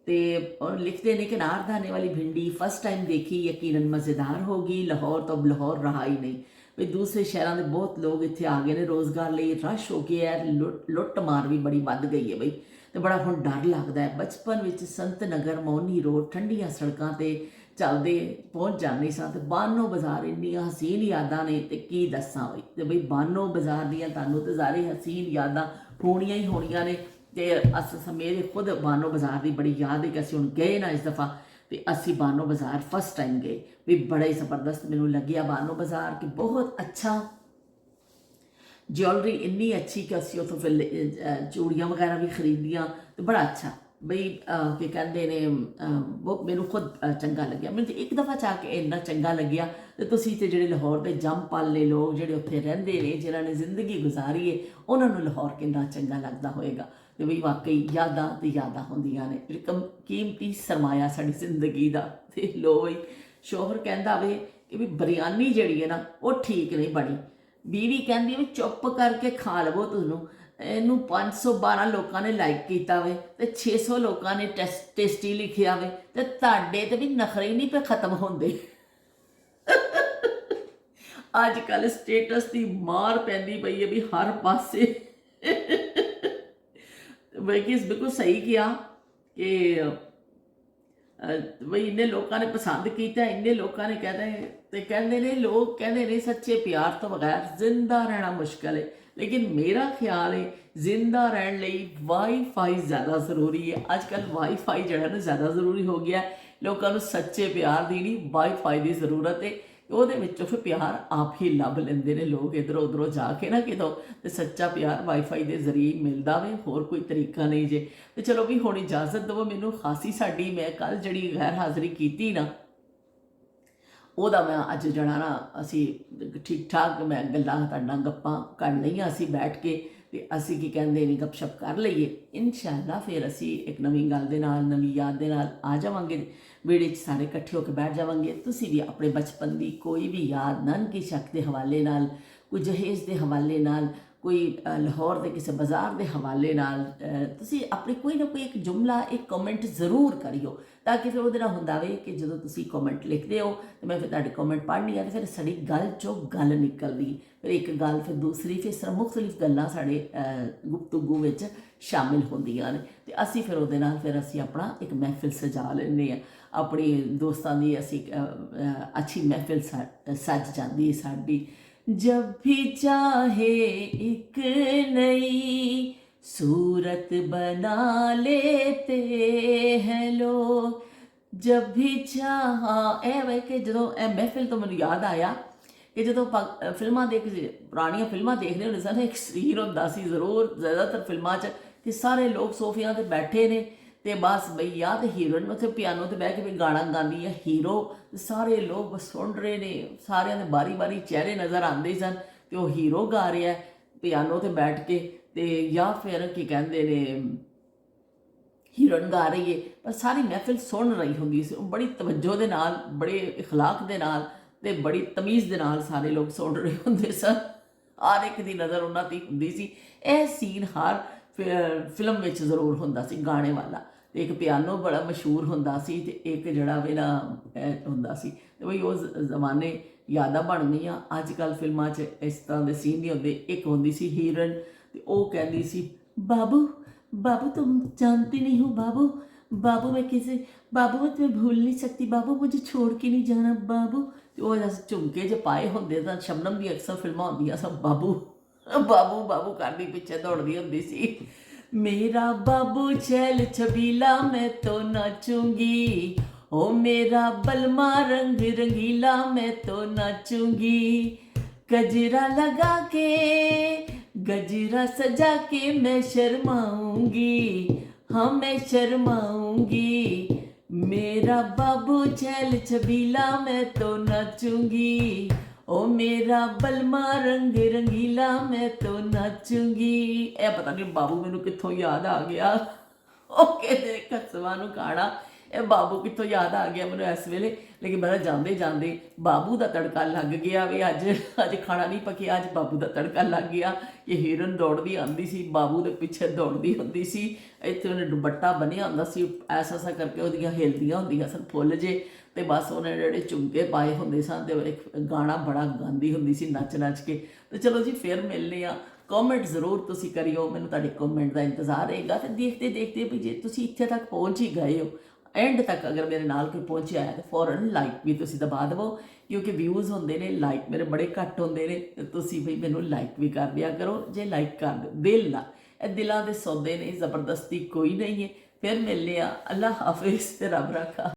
ते और लिखते हैं कि नारदाने वाली भिंडी फर्स्ट टाइम देखी यकीनन मज़ेदार होगी, लाहौर तो अब लाहौर रहा ही नहीं। भी दूसरे शहरों के बहुत लोग इत्थे आ गए ने रोज़गार लिए, रश हो गया है, लुट मार भी बड़ी वध गई है बई। तो बड़ा हुण डर लगता है। बचपन में संत नगर मोहनी रोड ठंडिया सड़कों ते चलते पहुँच जाने सां ते बानो बाज़ार इन्नियां हसीन यादां ने ते की दस्सां बई। ते बई बानो बाज़ार दियां तुहानूं ते ज़ारे हसीन यादां होणियां ही होणियां ने। ते अस मेरे खुद बानो बाज़ार की बड़ी याद है कि असीं हुण गए ना इस दफ़ा तो असी बानो बाज़ार फर्स्ट टाइम गए भी बड़ा ही ज़बरदस्त मैनूं लग्या बानो बाज़ार कि बहुत अच्छा ज्वैलरी इन्नी अच्छी कि असी उतों फिर चूड़ियाँ वगैरह भी खरीदियाँ तो बड़ा अच्छा बई कि कहते ने वो मैनू खुद चंगा लग्या। मैंने तो एक दफ़ा चाह के इन्ना चंगा लग्या तो तुसीं ते जिहड़े लाहौर के जम पाले लोग जिहड़े उत्थे रहिंदे ने जिन्होंने जिंदगी गुजारी है उन्होंने लाहौर कितना चंगा लगता होएगा। तो बई वाकई यादां ते यादां होंदियां ने कीमती सरमाया साडी जिंदगी दा। ते लो बई शोहर कहंदा वे कि भी बिरयानी जिहड़ी है ना वो ठीक नहीं बनी। बीवी कहती भी चुप करके खा लवो तुहानूं इनू 512 लोगों ने लाइक किया वे तो 600 लोगों ने टेस्टी लिखिया वे तो तुहाडे ते भी नखरे ही नहीं पे खत्म होंदे। अजकल स्टेटस की मार पैंदी पई है भी हर पासे। बल्कि बिल्कुल सही किया कि बई इन्ने लोगों ने पसंद किया इन्ने लोगों ने कहते ने लोग कहते ने सच्चे प्यार तो बगैर जिंदा रहना मुश्किल है। लेकिन मेरा ख्याल है जिंदा रहने लई वाईफाई ज़्यादा ज़रूरी है। अजकल वाईफाई जो ना ज़्यादा ज़रूरी हो गया है। लोगों को सच्चे प्यार की नहीं वाईफाई की ज़रूरत है। ਉਹਦੇ ਵਿੱਚੋਂ ਫਿਰ ਪਿਆਰ ਆਪ ਹੀ ਲੱਭ ਲੈਂਦੇ ਨੇ ਲੋਕ ਇੱਧਰੋਂ ਉੱਧਰੋਂ ਜਾ ਕੇ ਨਾ ਕਿਤੋਂ ਤੇ ਸੱਚਾ ਪਿਆਰ ਵਾਈਫਾਈ ਦੇ ਜ਼ਰੀਏ ਮਿਲਦਾ ਵੇ ਹੋਰ ਕੋਈ ਤਰੀਕਾ ਨਹੀਂ ਜੇ। ਤੇ ਚਲੋ ਵੀ ਹੁਣ ਇਜਾਜ਼ਤ ਦਿਓ ਮੈਨੂੰ ਖਾਸੀ ਸਾਡੀ ਮੈਂ ਕੱਲ ਜਿਹੜੀ ਗੈਰ ਹਾਜ਼ਰੀ ਕੀਤੀ ਨਾ ਉਹਦਾ ਮੈਂ ਅੱਜ ਜਿਹੜਾ ਨਾ ਅਸੀਂ ਠੀਕ ਠਾਕ ਮੈਂ ਗੱਲਾਂ ਤੁਹਾਡੇ ਨਾਲ ਗੱਪਾਂ ਕਰ ਲਈਆਂ ਅਸੀਂ ਬੈਠ ਕੇ ਤੇ ਅਸੀਂ ਕੀ ਕਹਿੰਦੇ ਨੇ ਗੱਪਸ਼ਪ ਕਰ ਲਈਏ। ਇਨਸ਼ਾਅੱਲਾ ਫਿਰ ਅਸੀਂ ਇੱਕ ਨਵੀਂ ਗੱਲ ਦੇ ਨਾਲ ਨਵੀਂ ਯਾਦ ਦੇ ਨਾਲ ਆ ਜਾਵਾਂਗੇ। ਵੇੜੇ 'ਚ ਸਾਰੇ ਇਕੱਠੇ ਹੋ ਕੇ ਬੈਠ ਜਾਵਾਂਗੇ। ਤੁਸੀਂ ਵੀ ਆਪਣੇ ਬਚਪਨ ਦੀ ਕੋਈ ਵੀ ਯਾਦ ਨਾਨਕੀ ਸ਼ੱਕ ਦੇ ਹਵਾਲੇ ਨਾਲ ਕੋਈ ਜਹੇਜ਼ ਦੇ ਹਵਾਲੇ ਨਾਲ कोई लाहौर के किसी बाज़ार के हवाले नाल तुसी अपनी कोई ना कोई एक जुमला एक कॉमेंट जरूर करियो ताकि फिर वो होंदा वे कि जो तुसी कॉमेंट लिखते हो तो मैं फिर तुहाडे कॉमेंट पढ़नी है तो फिर साडी गल चो गल निकलदी फिर एक गल फिर दूसरी फिर इस तरह मुख्तलिफ गल्लां साडे गुफ्तगू विच शामिल होंदियां ने ते असी फिर उहदे नाल फिर असी अपना एक महफिल सजा लैंदे आ अपने दोस्तां दी असी अच्छी महफिल सज जाती है साडी। जब भी चाहे एक नई सूरत बना लेते हैं लोग जब भी चाहा वे कि जो महफिल तो मैंने याद आया कि जो फिल्मां देख पुरानियां फिल्मां देख रहे होंदे सन एक सीन होंदा सी जरूर ज़्यादातर फिल्मां च कि सारे लोग सोफियां ते बैठे ने ते बस बई या तो हीरोइन उत्थे पियानो ते बह के भी गाना गांदी है हीरो सारे लोग बस सुन रहे ने सारे दे बारी बारी चेहरे नज़र आते सन ते वो हीरो गा रहा है पियानो ते बैठ के ते या फिर की कहते ने हीरोइन गा रही है पर सारी महफिल सुन रही होंगी सी बड़ी तवज्जो दे नाल बड़े इखलाक दे नाल ते बड़ी तमीज़ दे नाल सारे लोग सुन रहे होंदे सन हर एक दी नज़र उन्हां ती हुंदी सी। यह सीन हर ਫਿਲਮ ਵਿੱਚ ਜ਼ਰੂਰ ਹੁੰਦਾ ਸੀ ਗਾਣੇ ਵਾਲਾ, ਤੇ ਇੱਕ ਪਿਆਨੋ ਬੜਾ ਮਸ਼ਹੂਰ ਹੁੰਦਾ ਸੀ, ਤੇ ਇੱਕ ਜਿਹੜਾ ਵੀ ਨਾ ਹੁੰਦਾ ਸੀ, ਤੇ ਬਈ ਉਹ ਜ਼ਮਾਨੇ ਯਾਦਾਂ ਬਣ ਗਈਆਂ। ਅੱਜ ਕੱਲ੍ਹ ਫਿਲਮਾਂ 'ਚ ਇਸ ਤਰ੍ਹਾਂ ਦੇ ਸੀਨ ਨਹੀਂ ਹੁੰਦੇ। ਇੱਕ ਹੁੰਦੀ ਸੀ ਹੀਰਨ, ਤੇ ਉਹ ਕਹਿੰਦੀ ਸੀ, ਬਾਬੂ बाबू तुम जानते नहीं हो बाबू, बाबू मैं किसी बाबू मैं तुम्हें भूल नहीं सकती बाबू, मुझे छोड़ के नहीं जाना बाबू। ਤੇ ਉਹ ਜਦ ਝੁਮਕੇ 'ਚ ਪਾਏ ਹੁੰਦੇ ਤਾਂ ਸ਼ਬਨਮ ਦੀ ਅਕਸਰ ਫਿਲਮਾਂ ਹੁੰਦੀਆਂ ਸਭ ਬਾਬੂ ਬਾਬੂ ਬਾਬੂ ਕਰਦੀ ਪਿੱਛੇ ਦੌੜਦੀ ਹੁੰਦੀ ਸੀ। ਮੇਰਾ ਬਾਬੂ छैल छबीला मैं तो नाचूंगी, ओ मेरा बलमा रंग रंगीला मैं तो नाचूंगी, गजरा लगा के गजरा सजा के मैं शर्माऊंगी, हाँ मैं शर्माऊंगी, मेरा बाबू छैल छबीला मैं तो नाचूंगी, ओ मेरा बलमा रंग रंगीला मैं तो नाचूंगी। ਇਹ ਪਤਾ ਨਹੀਂ ਬਾਬੂ ਮੈਨੂੰ ਕਿੱਥੋਂ ਯਾਦ ਆ ਗਿਆ। ਉਹ ਕਹਿੰਦੇ ਕਸਮਾਂ ਨੂੰ ਖਾਣਾ, ਇਹ ਬਾਬੂ ਕਿੱਥੋਂ ਯਾਦ ਆ ਗਿਆ ਮੈਨੂੰ ਇਸ ਵੇਲੇ। ਲੇਕਿਨ ਮੈਂ ਜਾਂਦੇ ਜਾਂਦੇ ਬਾਬੂ ਦਾ ਤੜਕਾ ਲੱਗ ਗਿਆ ਵੀ ਅੱਜ ਖਾਣਾ ਨਹੀਂ ਪੱਕਿਆ, ਅੱਜ ਬਾਬੂ ਦਾ ਤੜਕਾ ਲੱਗ ਗਿਆ। ਇਹ ਹੀਰਨ ਦੌੜਦੀ ਆਉਂਦੀ ਸੀ, ਬਾਬੂ ਦੇ ਪਿੱਛੇ ਦੌੜਦੀ ਹੁੰਦੀ ਸੀ। ਇੱਥੇ ਉਹਨੇ ਦੁਪੱਟਾ ਬੰਨਿਆ ਹੁੰਦਾ ਸੀ, ਐਸਾ ਕਰਕੇ ਉਹਦੀਆਂ ਹਿਲਦੀਆਂ ਹੁੰਦੀਆਂ ਸਨ ਫੁੱਲ ਜੇ, ਤੇ ਬਸ ਉਹਨੇ ਜਿਹੜੇ ਝੁਮਕੇ ਪਾਏ ਹੁੰਦੇ ਸਨ, ਤੇ ਇੱਕ ਗਾਣਾ ਬੜਾ ਗਾਉਂਦੀ ਹੁੰਦੀ ਸੀ ਨੱਚ ਨੱਚ ਕੇ। ਤੇ ਚਲੋ ਜੀ ਫਿਰ ਮਿਲਦੇ ਹਾਂ। ਕਮੈਂਟ ਜ਼ਰੂਰ ਤੁਸੀਂ ਕਰਿਓ, ਮੈਨੂੰ ਤੁਹਾਡੇ ਕਮੈਂਟ ਦਾ ਇੰਤਜ਼ਾਰ ਰਹੇਗਾ। ਤੇ ਦੇਖਦੇ ਦੇਖਦੇ ਵੀ ਜੇ ਤੁਸੀਂ ਇੱਥੇ ਤੱਕ ਪਹੁੰਚ ਹੀ ਗਏ ਹੋ, ਐਂਡ ਤੱਕ ਅਗਰ ਮੇਰੇ ਨਾਲ ਕੋਈ ਪਹੁੰਚਿਆ ਹੈ, ਤਾਂ ਫੌਰਨ ਲਾਈਕ ਵੀ ਤੁਸੀਂ ਦਬਾ ਦੇਵੋ, ਕਿਉਂਕਿ ਵਿਊਜ਼ ਹੁੰਦੇ ਨੇ, ਲਾਈਕ ਮੇਰੇ ਬੜੇ ਘੱਟ ਹੁੰਦੇ ਨੇ, ਤੇ ਤੁਸੀਂ ਵੀ ਮੈਨੂੰ ਲਾਈਕ ਵੀ ਕਰ ਦਿਆ ਕਰੋ ਜੇ ਲਾਈਕ ਕਰ ਦਿਓ ਦਿਲ ਨਾਲ। ਇਹ ਦਿਲਾਂ ਦੇ ਸੌਦੇ ਨੇ, ਜ਼ਬਰਦਸਤੀ ਕੋਈ ਨਹੀਂ ਹੈ। ਫਿਰ ਮਿਲਦੇ ਹਾਂ। ਅੱਲਾ ਹਾਫਿਜ਼ ਤੇ ਰੱਬ ਰਾਖਾ।